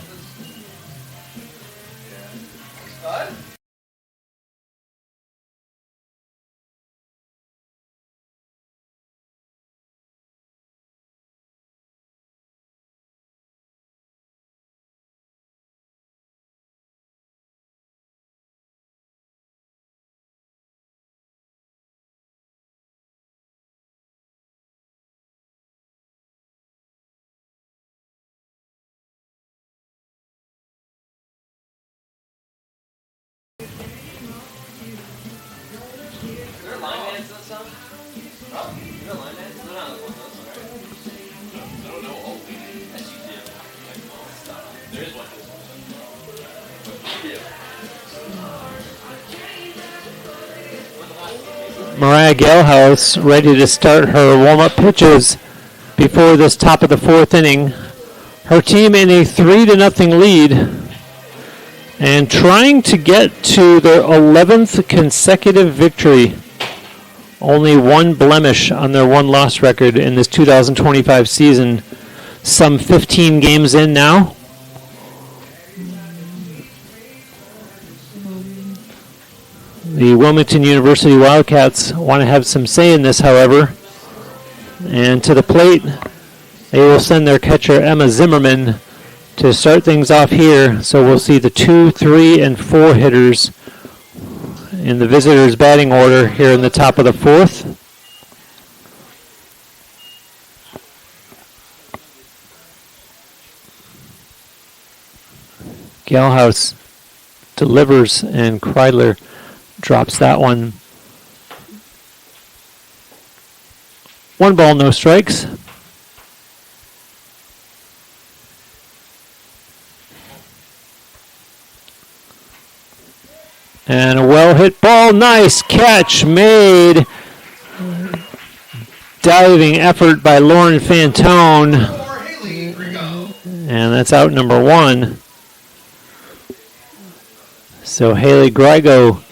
Mariah Galehouse ready to start her warm-up pitches before this top of the 4th inning. Her team in a 3-0 lead and trying to get to their 11th consecutive victory. Only 1 blemish on their 1-loss record in this 2025 season. Some 15 games in now. The Wilmington University Wildcats want to have some say in this, however. And to the plate, they will send their catcher, Emma Zimmerman, to start things off here. So we'll see the 2, 3, and 4 hitters in the visitors' batting order here in the top of the 4th. Galhouse delivers, and Kreidler drops that one. 1 ball, no strikes. And a well-hit ball. Nice catch made. Diving effort by Lauren Fantone. And that's out number 1. So Haley Grigo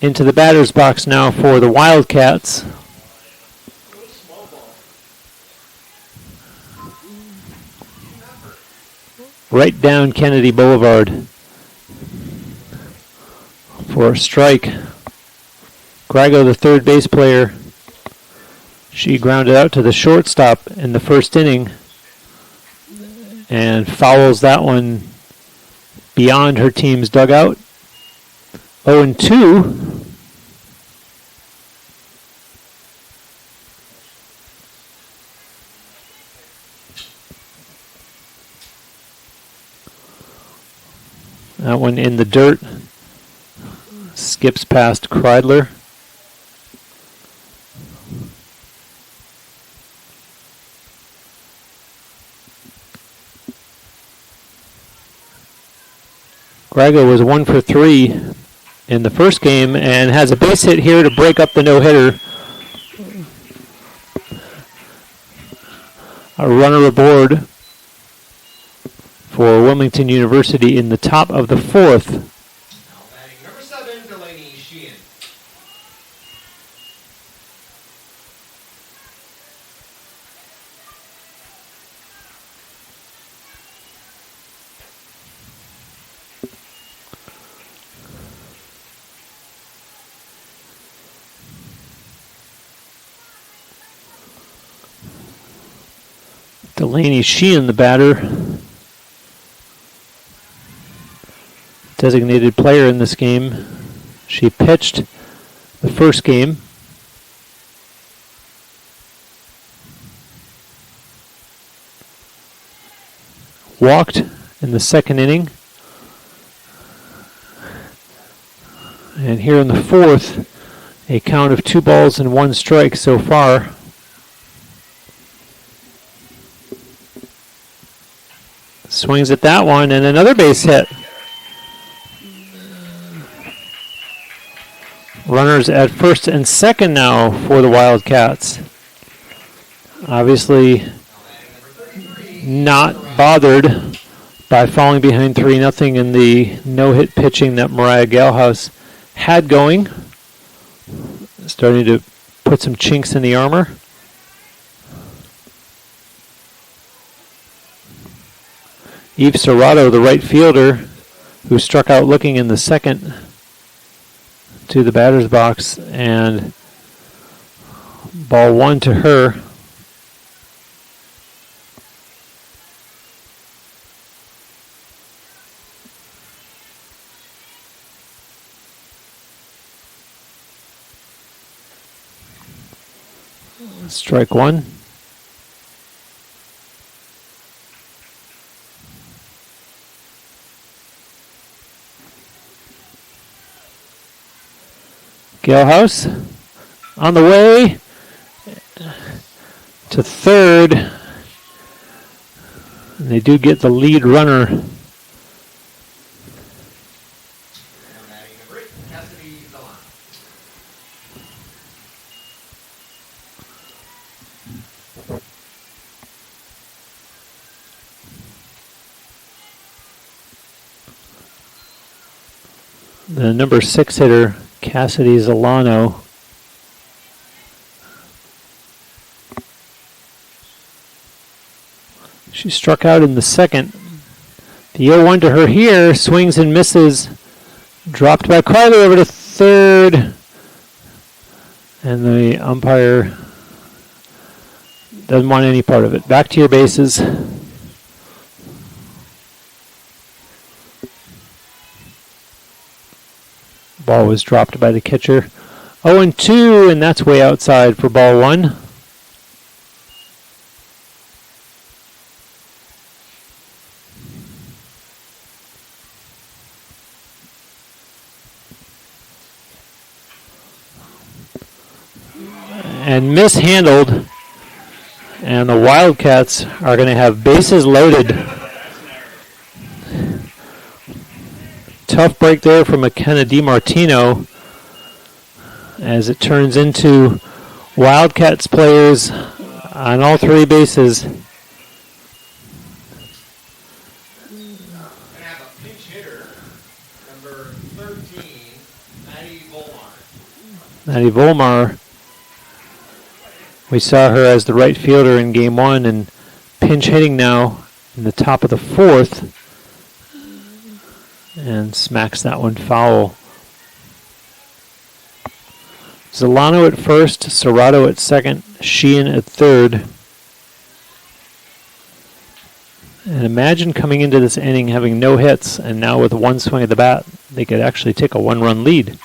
into the batter's box now for the Wildcats. Right down Kennedy Boulevard for a strike. Grigo, the third base player, she grounded out to the shortstop in the first inning and fouls that one beyond her team's dugout. 0-2. That one in the dirt. Skips past Kreidler. Grigo was 1 for 3 in the first game and has a base hit here to break up the no-hitter. A runner aboard for Wilmington University in the top of the 4th. Now batting number 7, Delaney Sheehan. Delaney Sheehan, the batter. Designated player in this game. She pitched the first game. Walked in the second inning. And here in the 4th, a count of 2 balls and 1 strike so far. Swings at that one and another base hit. Runners at first and second now for the Wildcats. Obviously not bothered by falling behind 3-0 in the no-hit pitching that Mariah Galhouse had going. Starting to put some chinks in the armor. Eve Serrato, the right fielder, who struck out looking in the second, to the batter's box, and ball 1 to her. Strike 1. Galhouse on the way to third. And they do get the lead runner. The number 6 hitter, Cassidy Zolano. She struck out in the second. The 0-1 to her here, swings and misses. Dropped by Carly over to third. And the umpire doesn't want any part of it. Back to your bases. Ball was dropped by the catcher. 0-2, and that's way outside for ball one. And mishandled, and the Wildcats are going to have bases loaded. Tough break there for McKenna DiMartino as it turns into Wildcats players on all three bases. Gonna have a pinch hitter, number 13, Maddie Volmar. Maddie Volmar, we saw her as the right fielder in game one and pinch hitting now in the top of the fourth and smacks that one foul. Zolano at first, Serrato at second, Sheehan at third. And imagine coming into this inning having no hits, and now with one swing of the bat, they could actually take a one-run lead.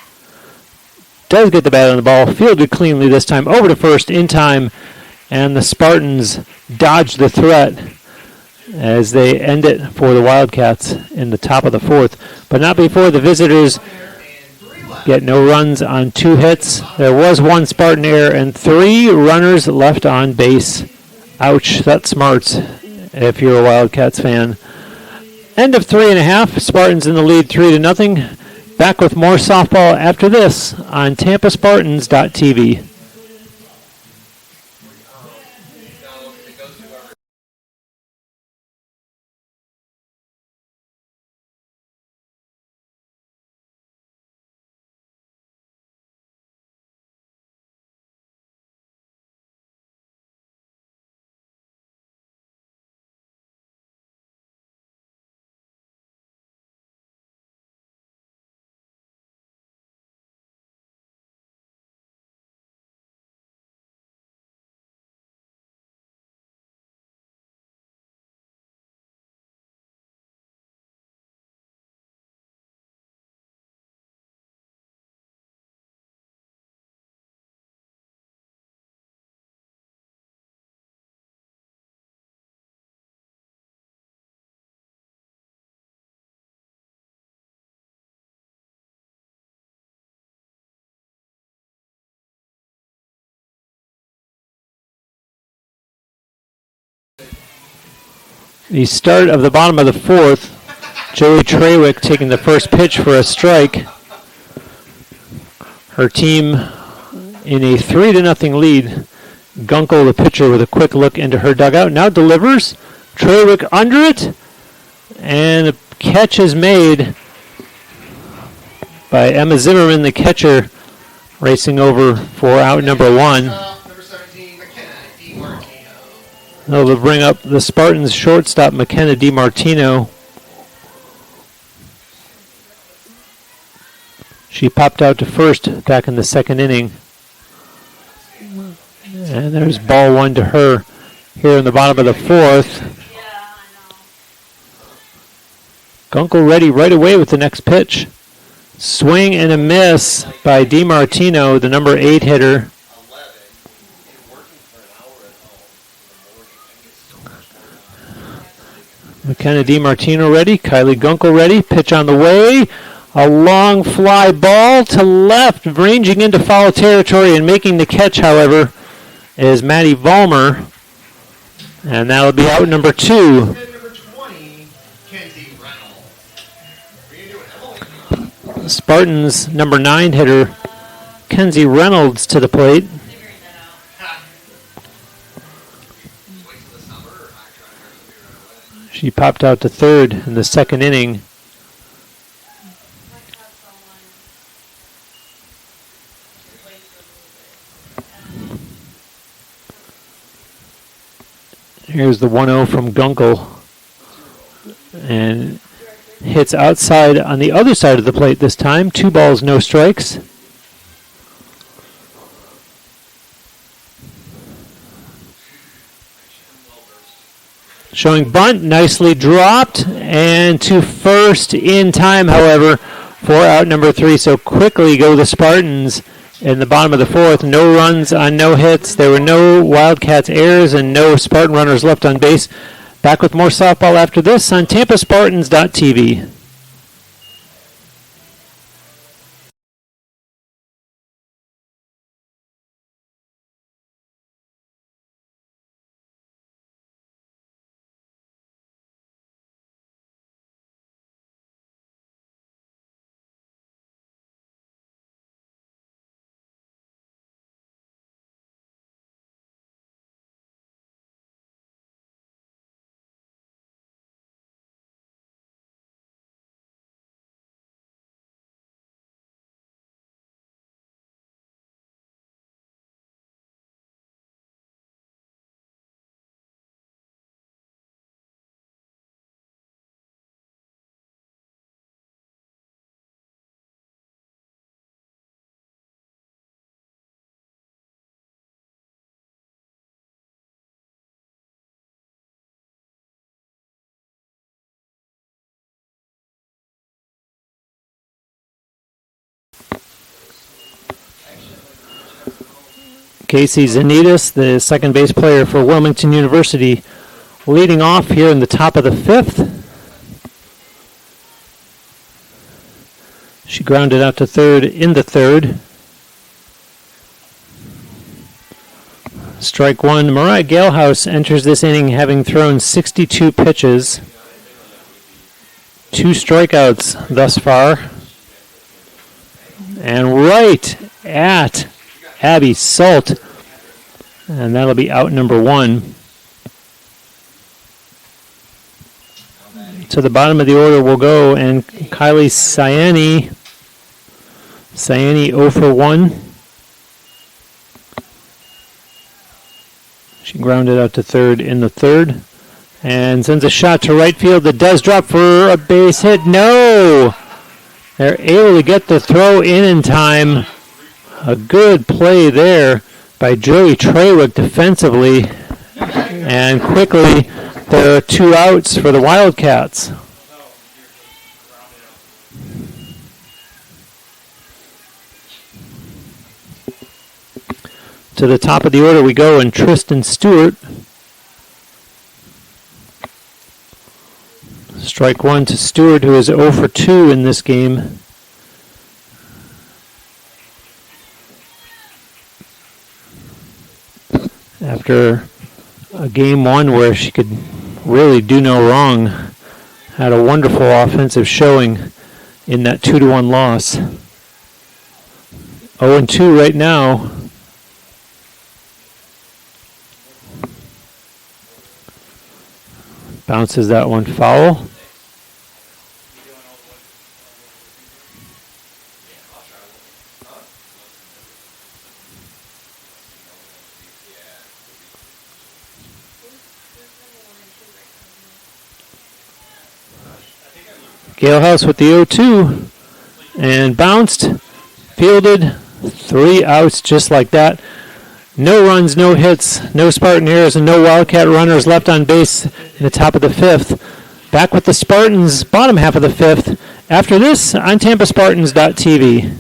Does get the bat on the ball, fielded cleanly this time, over to first in time, and the Spartans dodge the threat as they end it for the Wildcats in the top of the fourth. But not before the visitors get no runs on two hits. There was one Spartan error and three runners left on base. Ouch, that smarts if you're a Wildcats fan. End of 3.5. Spartans in the lead 3-0. Back with more softball after this on TampaSpartans.tv. The start of the bottom of the fourth, Joey Trawick taking the first pitch for a strike. Her team in a 3-0 lead. Gunkel, the pitcher, with a quick look into her dugout. Now delivers. Trawick under it. And a catch is made by Emma Zimmerman, the catcher, racing over for out number one. Number 17, McKenna DiMartino. They'll bring up the Spartans shortstop, McKenna DiMartino. She popped out to first back in the second inning. And there's ball one to her here in the bottom of the fourth. Gunkel ready right away with the next pitch. Swing and a miss by DiMartino, the number 8 hitter. McKenna DiMartino ready. Kylie Gunkel ready. Pitch on the way. A long fly ball to left, ranging into foul territory and making the catch, however, is Maddie Volmer. And that'll be out number 2. Number 20, Kenzie Reynolds. Spartans number 9 hitter, Kenzie Reynolds, to the plate. She popped out to third in the second inning. Here's the 1-0 from Gunkel. And hits outside on the other side of the plate this time. 2 balls, no strikes. Showing bunt, nicely dropped, and to first in time, however, for out number 3. So quickly go the Spartans in the bottom of the 4th. No runs on no hits. There were no Wildcats errors and no Spartan runners left on base. Back with more softball after this on TampaSpartans.tv. Casey Zanitas, the second base player for Wilmington University, leading off here in the top of the 5th. She grounded out to third in the 3rd. Strike 1. Mariah Galehouse enters this inning having thrown 62 pitches. 2 strikeouts thus far. And right at Abby Salt. And that'll be out number 1. To the bottom of the order we'll go, and Kylie Sayani 0 for 1. She grounded out to third in the 3rd. And sends a shot to right field that does drop for a base hit. No! They're able to get the throw in time. A good play there by Joey Treywick defensively. And quickly, there are 2 outs for the Wildcats. To the top of the order we go, and Tristan Stewart. Strike 1 to Stewart, who is 0 for 2 in this game. After a game 1 where she could really do no wrong, had a wonderful offensive showing in that 2-1 loss. 0-2 right now. Bounces that one foul. Galehouse with the 0-2 and bounced, fielded, 3 outs just like that. No runs, no hits, no Spartan errors, and no Wildcat runners left on base in the top of the 5th. Back with the Spartans, bottom half of the 5th. After this on TampaSpartans.tv.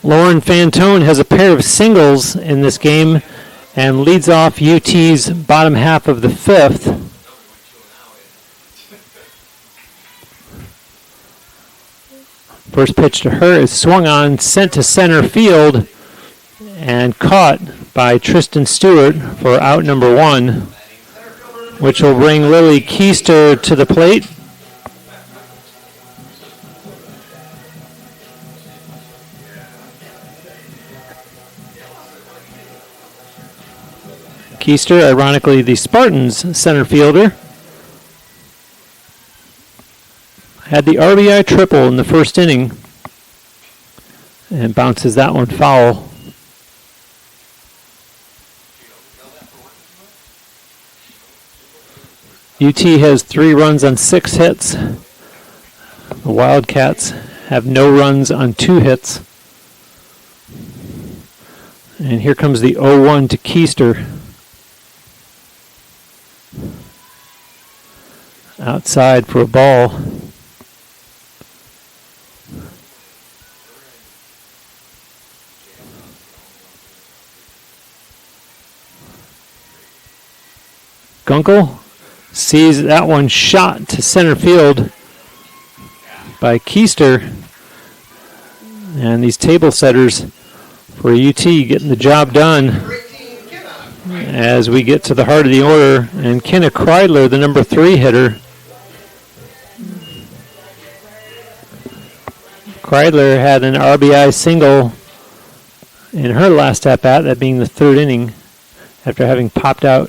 Lauren Fantone has a pair of singles in this game and leads off UT's bottom half of the fifth. First pitch to her is swung on, sent to center field, and caught by Tristan Stewart for out number one, which will bring Lily Keister to the plate. Keister, ironically, the Spartans center fielder, had the RBI triple in the first inning and bounces that one foul. UT has 3 runs on 6 hits. The Wildcats have no runs on 2 hits. And here comes the 0-1 to Keister. Outside for a ball. Gunkel sees that one shot to center field by Keister. And these table setters for UT getting the job done as we get to the heart of the order. And Kenna Kreidler, the number 3 hitter. Kreidler had an RBI single in her last at-bat, that being the 3rd inning, after having popped out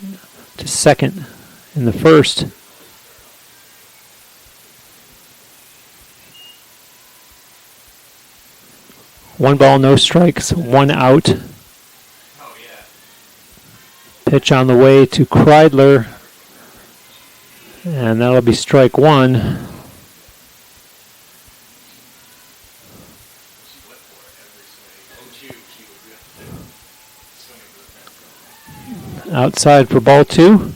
to second in the first. One ball, no strikes, 1 out. Pitch on the way to Kreidler, and that'll be strike 1. Outside for ball 2.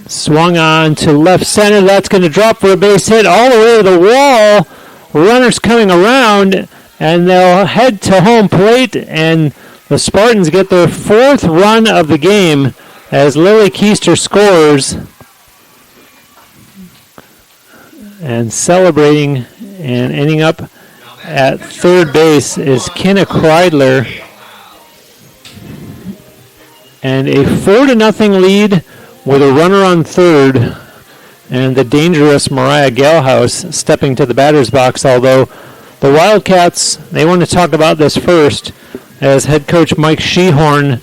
Swung on to left center. That's going to drop for a base hit all the way to the wall. Runners coming around, and they'll head to home plate, and the Spartans get their 4th run of the game as Lily Keister scores. And celebrating and ending up at third base is Kenna Kreidler. And a 4-0 lead with a runner on third, and the dangerous Mariah Galehouse stepping to the batter's box, although the Wildcats, they want to talk about this first, as head coach Mike Shehorn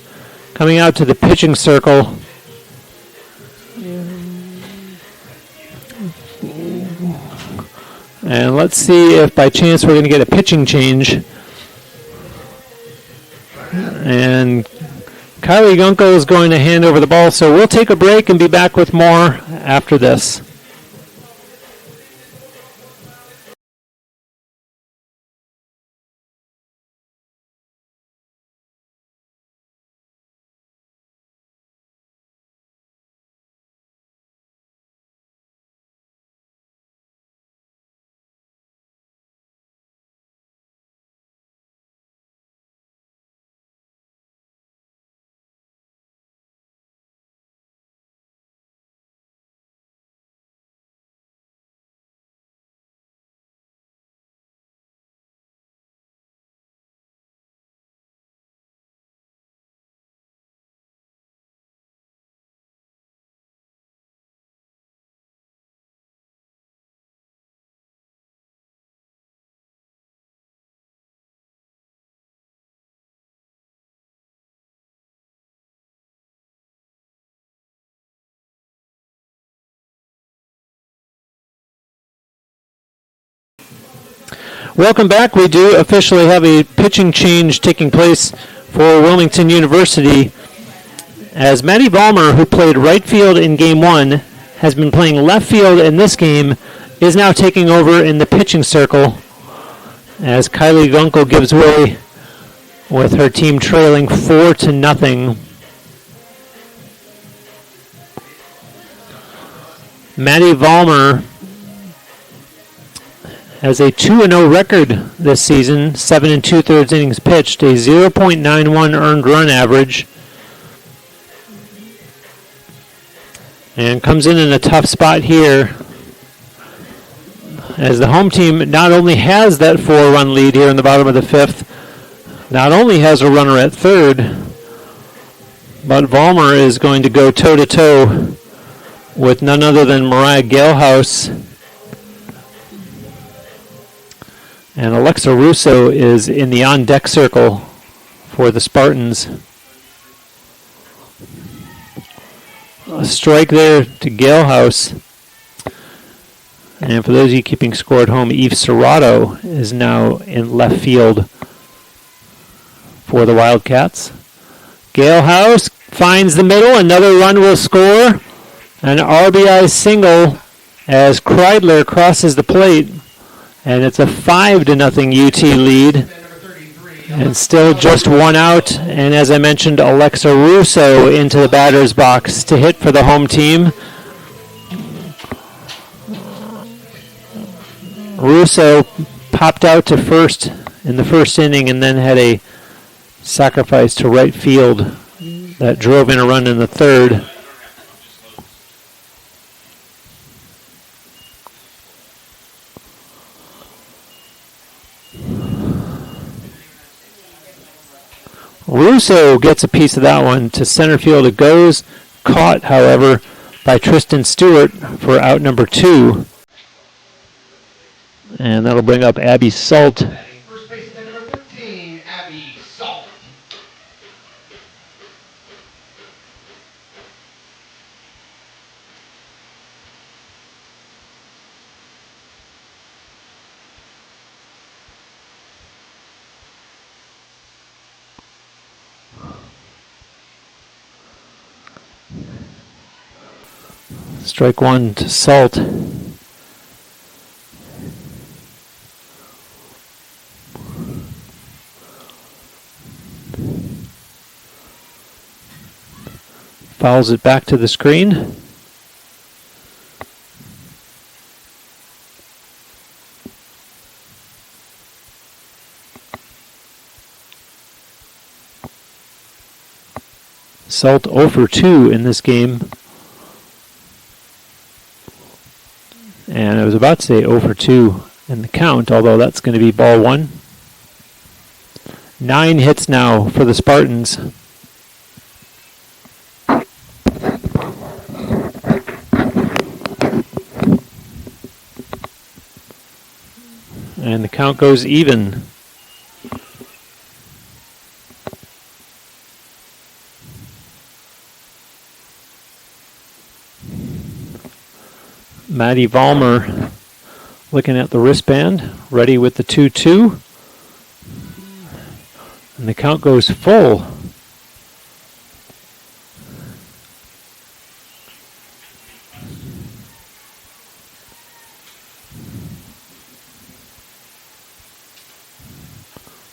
coming out to the pitching circle. And let's see if by chance we're going to get a pitching change. And Kylie Gunkel is going to hand over the ball, so we'll take a break and be back with more after this. Welcome back. We do officially have a pitching change taking place for Wilmington University, as Maddie Ballmer, who played right field in Game 1, has been playing left field in this game, is now taking over in the pitching circle as Kylie Gunkel gives way with her team trailing 4-0. Maddie Vollmer has a 2-0 record this season, 7 2/3 innings pitched, a 0.91 earned run average, and comes in a tough spot here as the home team not only has that 4-run lead here in the bottom of the fifth, not only has a runner at third, but Vollmer is going to go toe-to-toe with none other than Mariah Galehouse. And Alexa Russo is in the on-deck circle for the Spartans. A strike there to Galehouse. And for those of you keeping score at home, Eve Serrato is now in left field for the Wildcats. Galehouse finds the middle. Another run will score. An RBI single as Kreidler crosses the plate. And it's a 5-0 UT lead. And still just one out. And as I mentioned, Alexa Russo into the batter's box to hit for the home team. Russo popped out to first in the first inning and then had a sacrifice to right field that drove in a run in the third. Russo gets a piece of that one to center field. It goes, caught, however, by Tristan Stewart for out number 2. And that'll bring up Abby Salt. First baseman number 15, Abby Salt. Strike one to Salt. Fouls it back to the screen. Salt 0 for 2 in this game. And I was about to say 0 for 2 in the count, although that's going to be ball 1. 9 hits now for the Spartans. And the count goes even. Maddie Vollmer looking at the wristband, ready with the 2-2. And the count goes full.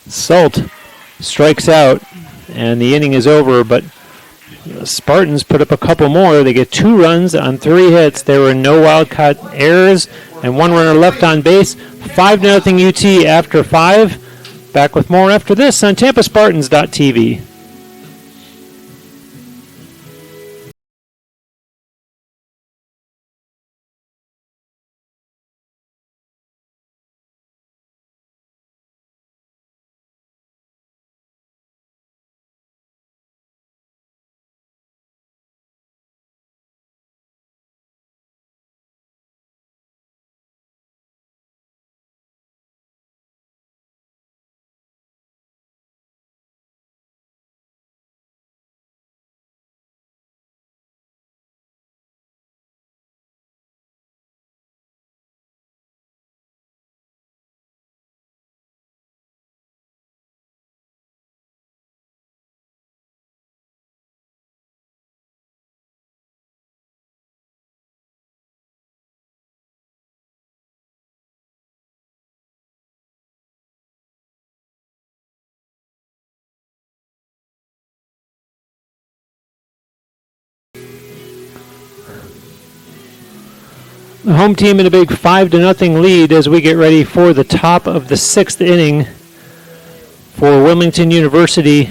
Salt strikes out, and the inning is over, but the Spartans put up a couple more. They get 2 runs on 3 hits. There were no Wildcat errors, and 1 runner left on base. 5-0 UT after 5. Back with more after this on TampaSpartans.tv. The home team in a big 5-0 lead as we get ready for the top of the 6th inning for Wilmington University.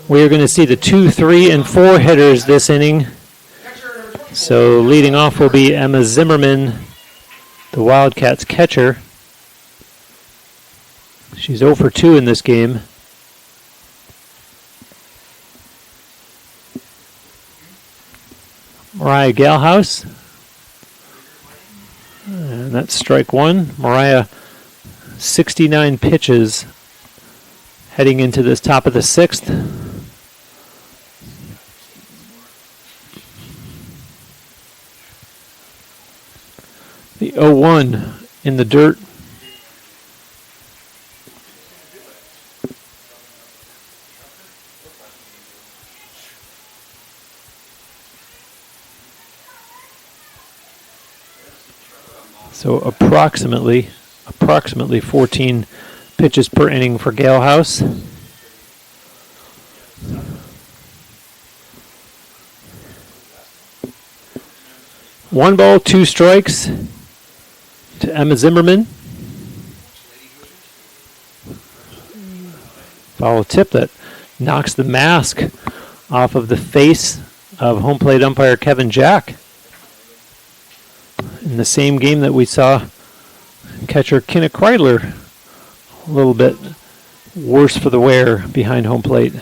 We are going to see the 2, 3, and 4 hitters this inning. So leading off will be Emma Zimmerman, the Wildcats catcher. She's 0 for 2 in this game. Mariah Galhouse. And that's strike 1. Mariah, 69 pitches heading into this top of the 6th. The 0-1 in the dirt. So approximately 14 pitches per inning for Galehouse. One ball, 2 strikes to Emma Zimmerman. Foul tip that knocks the mask off of the face of home plate umpire Kevin Jack. In the same game that we saw catcher Kenna Kreidler a little bit worse for the wear behind home plate.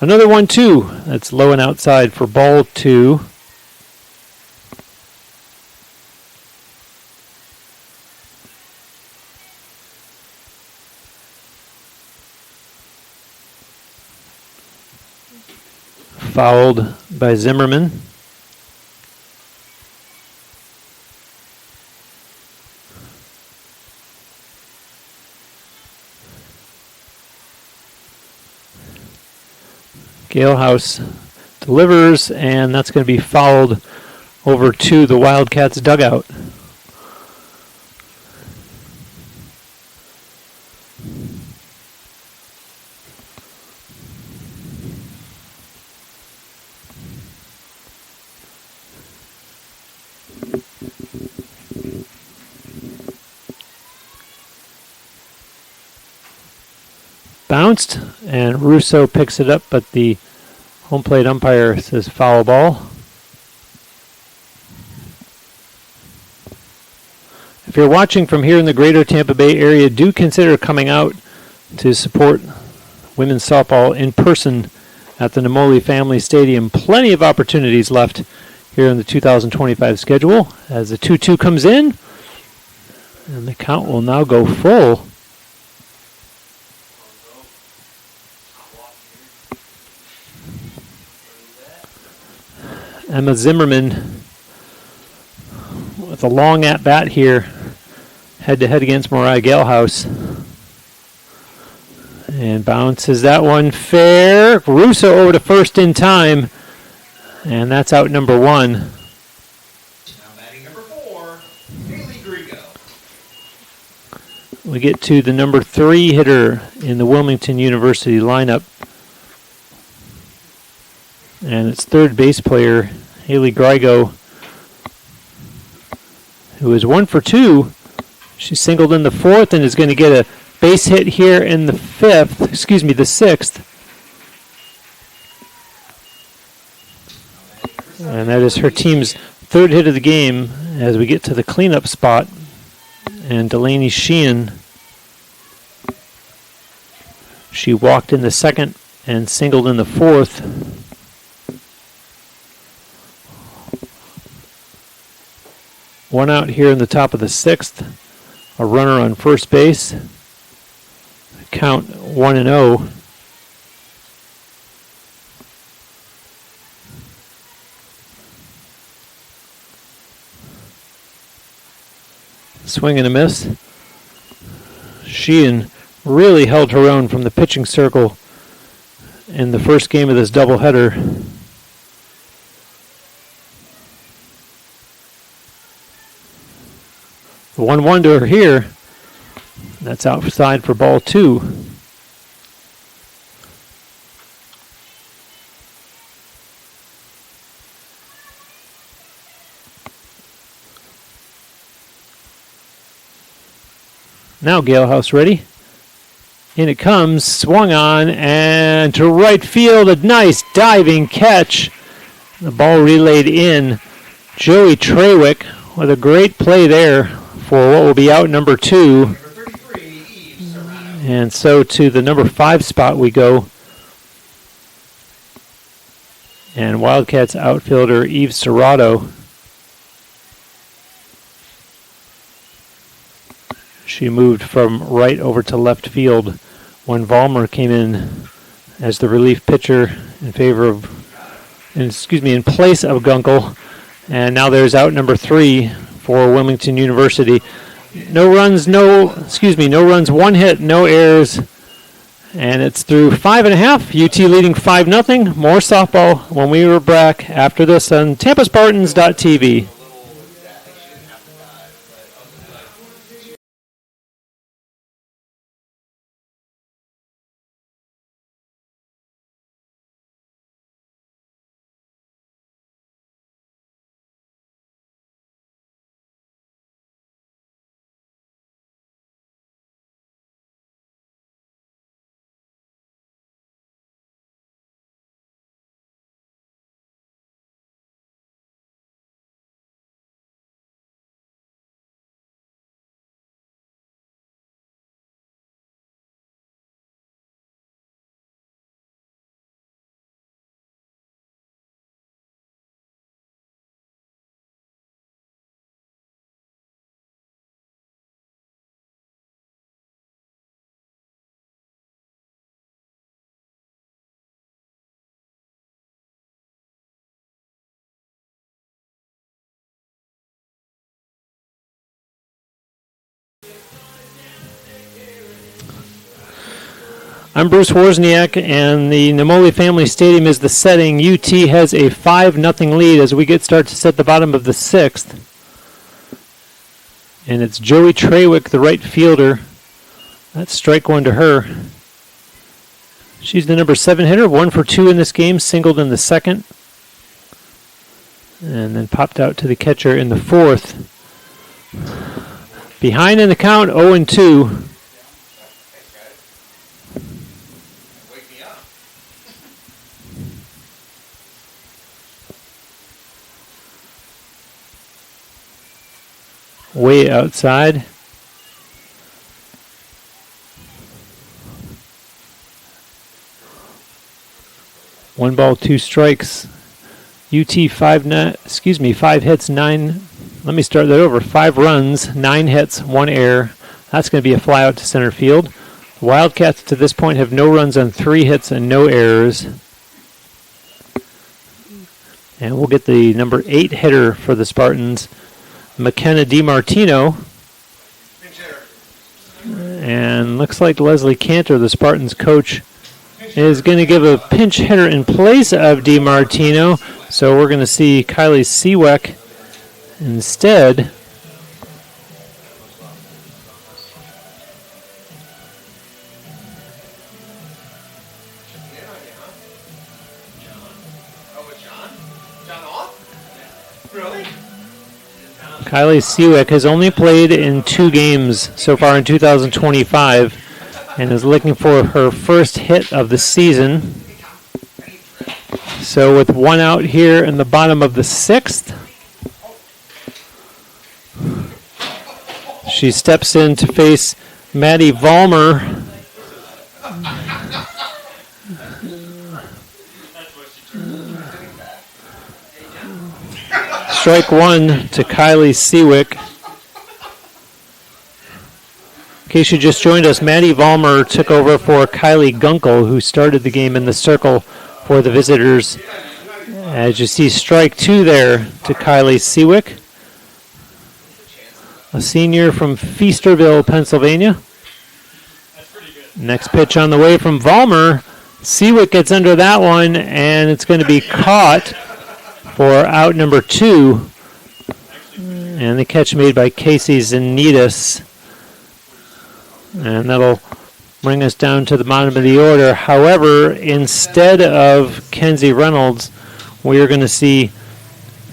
Another 1-2. That's low and outside for ball 2. Fouled by Zimmerman. Galehouse delivers, and that's going to be fouled over to the Wildcats dugout. Bounced, and Russo picks it up, but the home plate umpire says foul ball. If you're watching from here in the greater Tampa Bay area, do consider coming out to support women's softball in person at the Namoli Family Stadium. Plenty of opportunities left here in the 2025 schedule as the 2-2 comes in, and the count will now go full. Emma Zimmerman with a long at-bat here, head-to-head against Mariah Galehouse. And bounces that one fair. Russo over to first in time, and that's out number 1. Now batting number 4, Haley Grigo. We get to the number 3 hitter in the Wilmington University lineup. And it's third base player Haley Grigo, who is 1 for 2. She singled in the 4th and is going to get a base hit here in the 6th. And that is her team's 3rd hit of the game as we get to the cleanup spot. And Delaney Sheehan, she walked in the 2nd and singled in the 4th. One out here in the top of the 6th. A runner on first base. Count 1-0. Swing and a miss. Sheehan really held her own from the pitching circle in the first game of this doubleheader. The 1-1 to her here. That's outside for ball 2. Now Galehouse ready. In it comes, swung on, and to right field, a nice diving catch. The ball relayed in. Joey Trawick with a great play there for what will be out number 2. And so to the number 5 spot we go. And Wildcats outfielder Eve Serrato. She moved from right over to left field when Vollmer came in as the relief pitcher in place of Gunkel. And now there's out number 3 for Wilmington University. No runs, 1 hit, no errors. And it's through 5.5. UT leading 5-0. More softball when we were back after this on TampaSpartans.tv. I'm Bruce Wozniak, and the Namoli Family Stadium is the setting. UT has a 5-0 lead as we get started to set the bottom of the 6th. And it's Joey Trawick, the right fielder. That's strike 1 to her. She's the number 7 hitter, 1 for 2 in this game, singled in the 2nd. And then popped out to the catcher in the 4th. Behind in the count, 0-2. Way outside. One ball, 2 strikes. UT 5 hits, 9. Let me start that over. 5 runs, 9 hits, 1 error. That's going to be a fly out to center field. The Wildcats to this point have no runs on 3 hits and no errors. And we'll get the number 8 hitter for the Spartans, McKenna DiMartino. And looks like Leslie Cantor, the Spartans coach, is going to give a pinch hitter in place of DiMartino. So we're going to see Kylie Seaweck instead. Kylie Seawick has only played in 2 games so far in 2025 and is looking for her first hit of the season. So with 1 out here in the bottom of the 6th, she steps in to face Maddie Vollmer. Strike 1 to Kylie Seawick. In case you just joined us, Maddie Vollmer took over for Kylie Gunkel, who started the game in the circle for the visitors. As you see, strike 2 there to Kylie Seawick, a senior from Feasterville, Pennsylvania. Next pitch on the way from Vollmer. Seawick gets under that one, and it's going to be caught for out number 2. And the catch made by Casey Zanitas. And that'll bring us down to the bottom of the order. However, instead of Kenzie Reynolds, we are going to see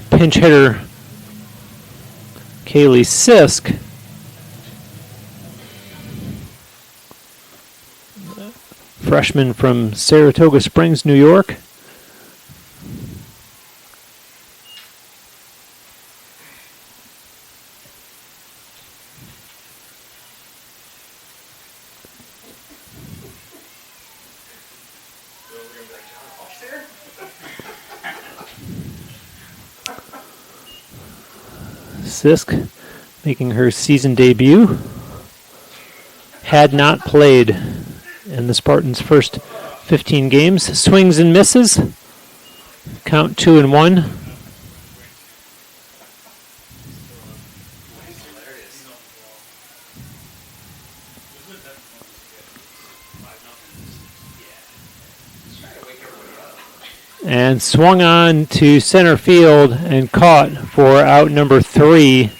pinch hitter Kaylee Sisk. freshman from Saratoga Springs, New York. Sisk making her season debut. Had not played in the Spartans' first 15 games. Swings and misses. Count 2-1. And swung on to center field and caught for out number 3.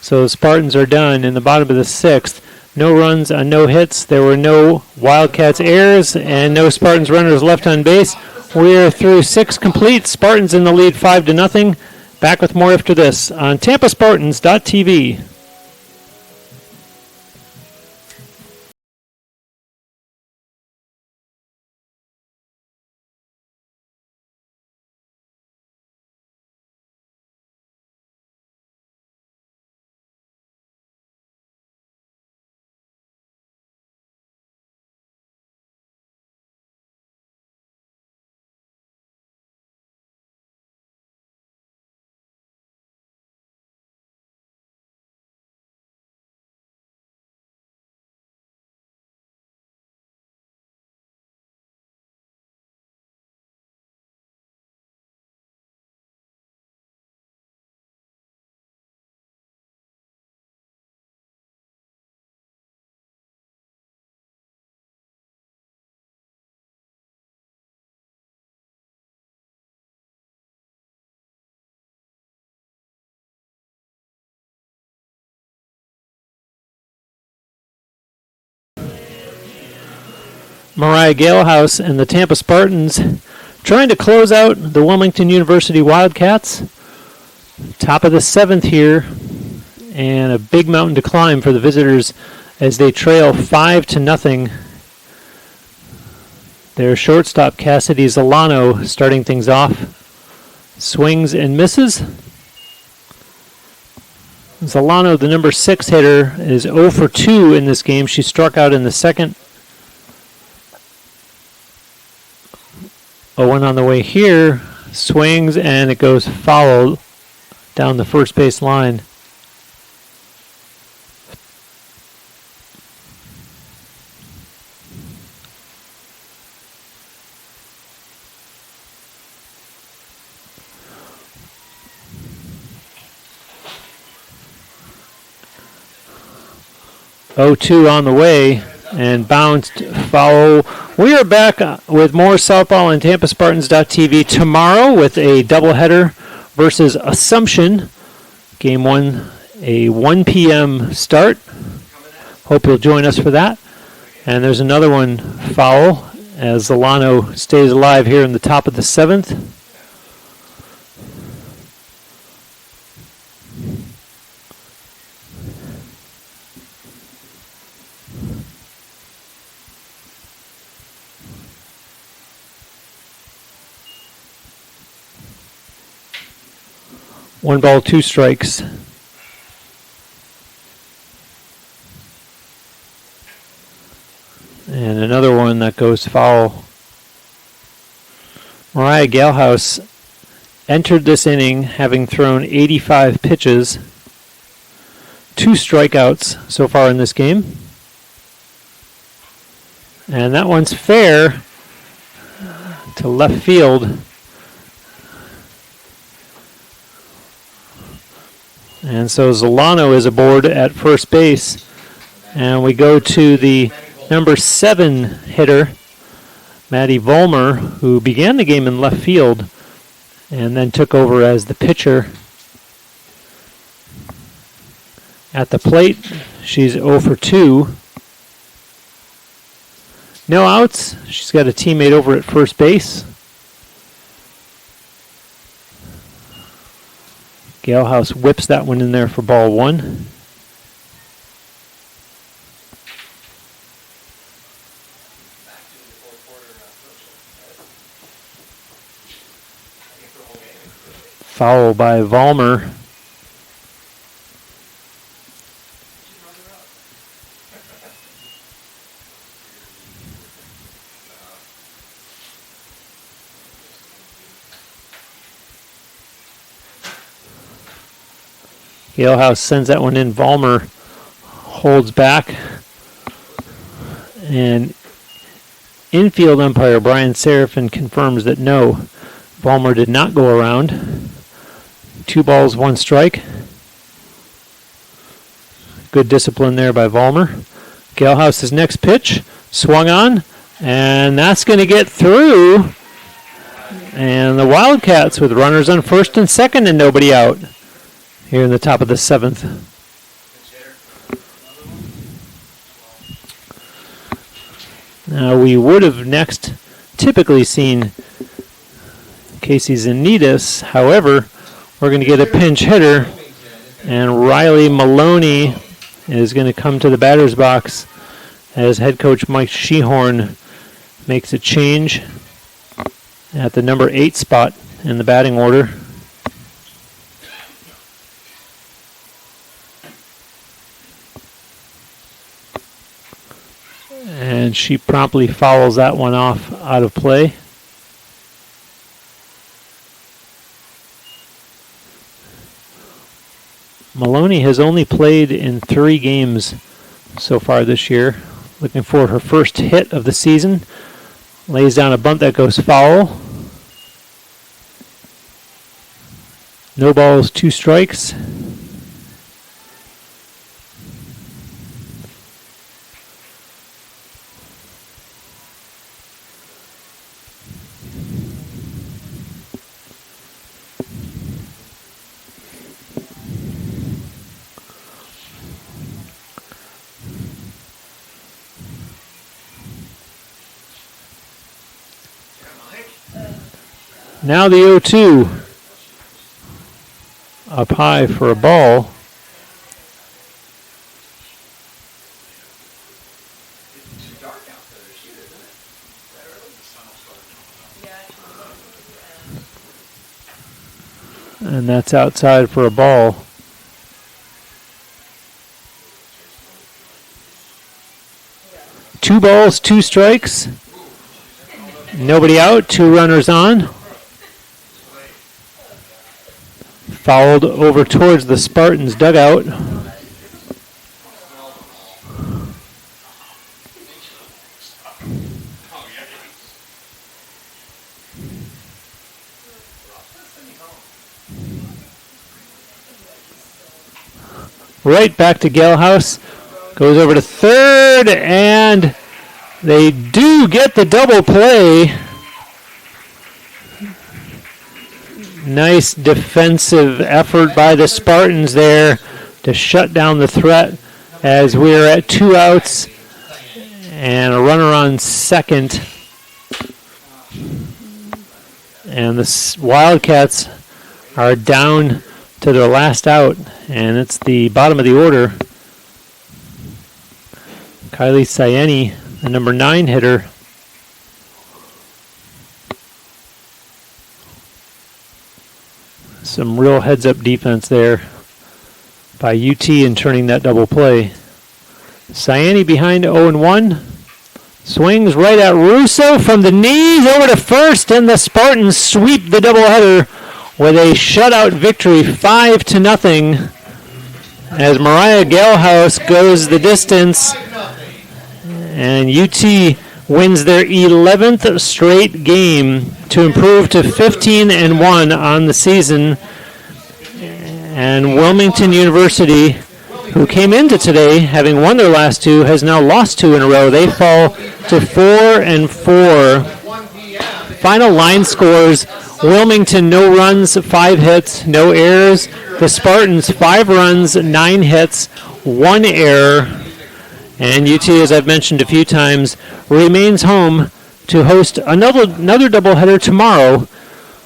So the Spartans are done in the bottom of the 6th. No runs on no hits. There were no Wildcats errors and no Spartans runners left on base. We are through 6 complete. Spartans in the lead 5-0. Back with more after this on TampaSpartans.tv. Mariah Galehouse and the Tampa Spartans trying to close out the Wilmington University Wildcats. Top of the 7th here, and a big mountain to climb for the visitors as they trail 5-0. Their shortstop Cassidy Zolano starting things off. Swings and misses. Zolano, the number 6 hitter, is 0 for 2 in this game. She struck out in the second. 0-1 on the way here. Swings and it goes foul down the first base line. Oh-2 on the way and bounced foul. We are back with more Softball on TampaSpartans.tv tomorrow with a doubleheader versus Assumption. Game 1, a 1 p.m. start. Hope you'll join us for that. And there's another one foul as Zolano stays alive here in the top of the 7th. One ball, 2 strikes. And another one that goes foul. Mariah Galehouse entered this inning having thrown 85 pitches. 2 strikeouts so far in this game. And that one's fair to left field. And so Zolano is aboard at first base. And we go to the number 7 hitter, Maddie Vollmer, who began the game in left field and then took over as the pitcher. At the plate, she's 0 for 2. No outs. She's got a teammate over at first base. Galehouse whips that one in there for ball 1. foul by Vollmer. Galehouse sends that one in. Vollmer holds back. And infield umpire Brian Serafin confirms that no, Vollmer did not go around. 2 balls, 1 strike. Good discipline there by Vollmer. Galehouse's next pitch, swung on, and that's going to get through. And the Wildcats with runners on first and second and nobody out here in the top of the 7th. Now we would have next typically seen Casey Zanitas. However, we're going to get a pinch hitter, and Riley Maloney is going to come to the batter's box as head coach Mike Shehorn makes a change at the number 8 spot in the batting order. And she promptly fouls that one off out of play. Maloney has only played in 3 games so far this year. Looking for her first hit of the season. Lays down a bunt that goes foul. No balls, 2 strikes. Now the 0-2. Up high for a ball. And that's outside for a ball. Two balls, 2 strikes. Nobody out, 2 runners on. Fouled over towards the Spartans dugout. Right back to Galehouse. Goes over to third, and they do get the double play. Nice defensive effort by the Spartans there to shut down the threat as we're at 2 outs and a runner on second. And the Wildcats are down to their last out, and it's the bottom of the order. Kylie Sayeni, the number 9 hitter. Some real heads-up defense there by UT in turning that double play. Sayeni behind 0-1. Swings right at Russo from the knees over to first, and the Spartans sweep the doubleheader with a shutout victory, 5-0, as Mariah Galehouse goes the distance, and UT wins their 11th straight game to improve to 15-1 on the season. And Wilmington University, who came into today having won their last 2, has now lost 2 in a row. They fall to 4-4. Final line scores: Wilmington, no runs, 5 hits, no errors. The Spartans, 5 runs, 9 hits, 1 error. And UT, as I've mentioned a few times, remains home to host another doubleheader tomorrow.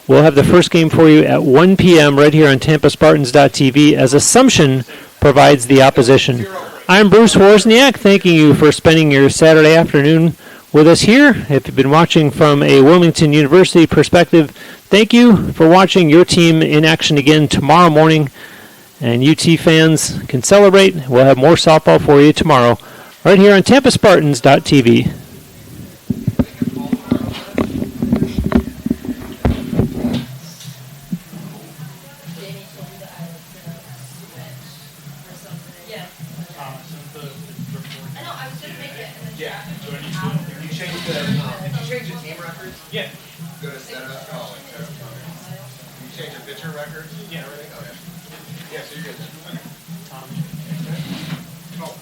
We'll have the first game for you at 1 p.m. right here on TampaSpartans.tv as Assumption provides the opposition. I'm Bruce Wozniak, thanking you for spending your Saturday afternoon with us here. If you've been watching from a Wilmington University perspective, thank you for watching your team in action again tomorrow morning. And UT fans can celebrate. We'll have more softball for you tomorrow right here on TampaSpartans.tv. Yeah. Go to setup. Oh, like setup. You change your picture records? Yeah. Everything? Okay. Yeah, so you're good then. Oh.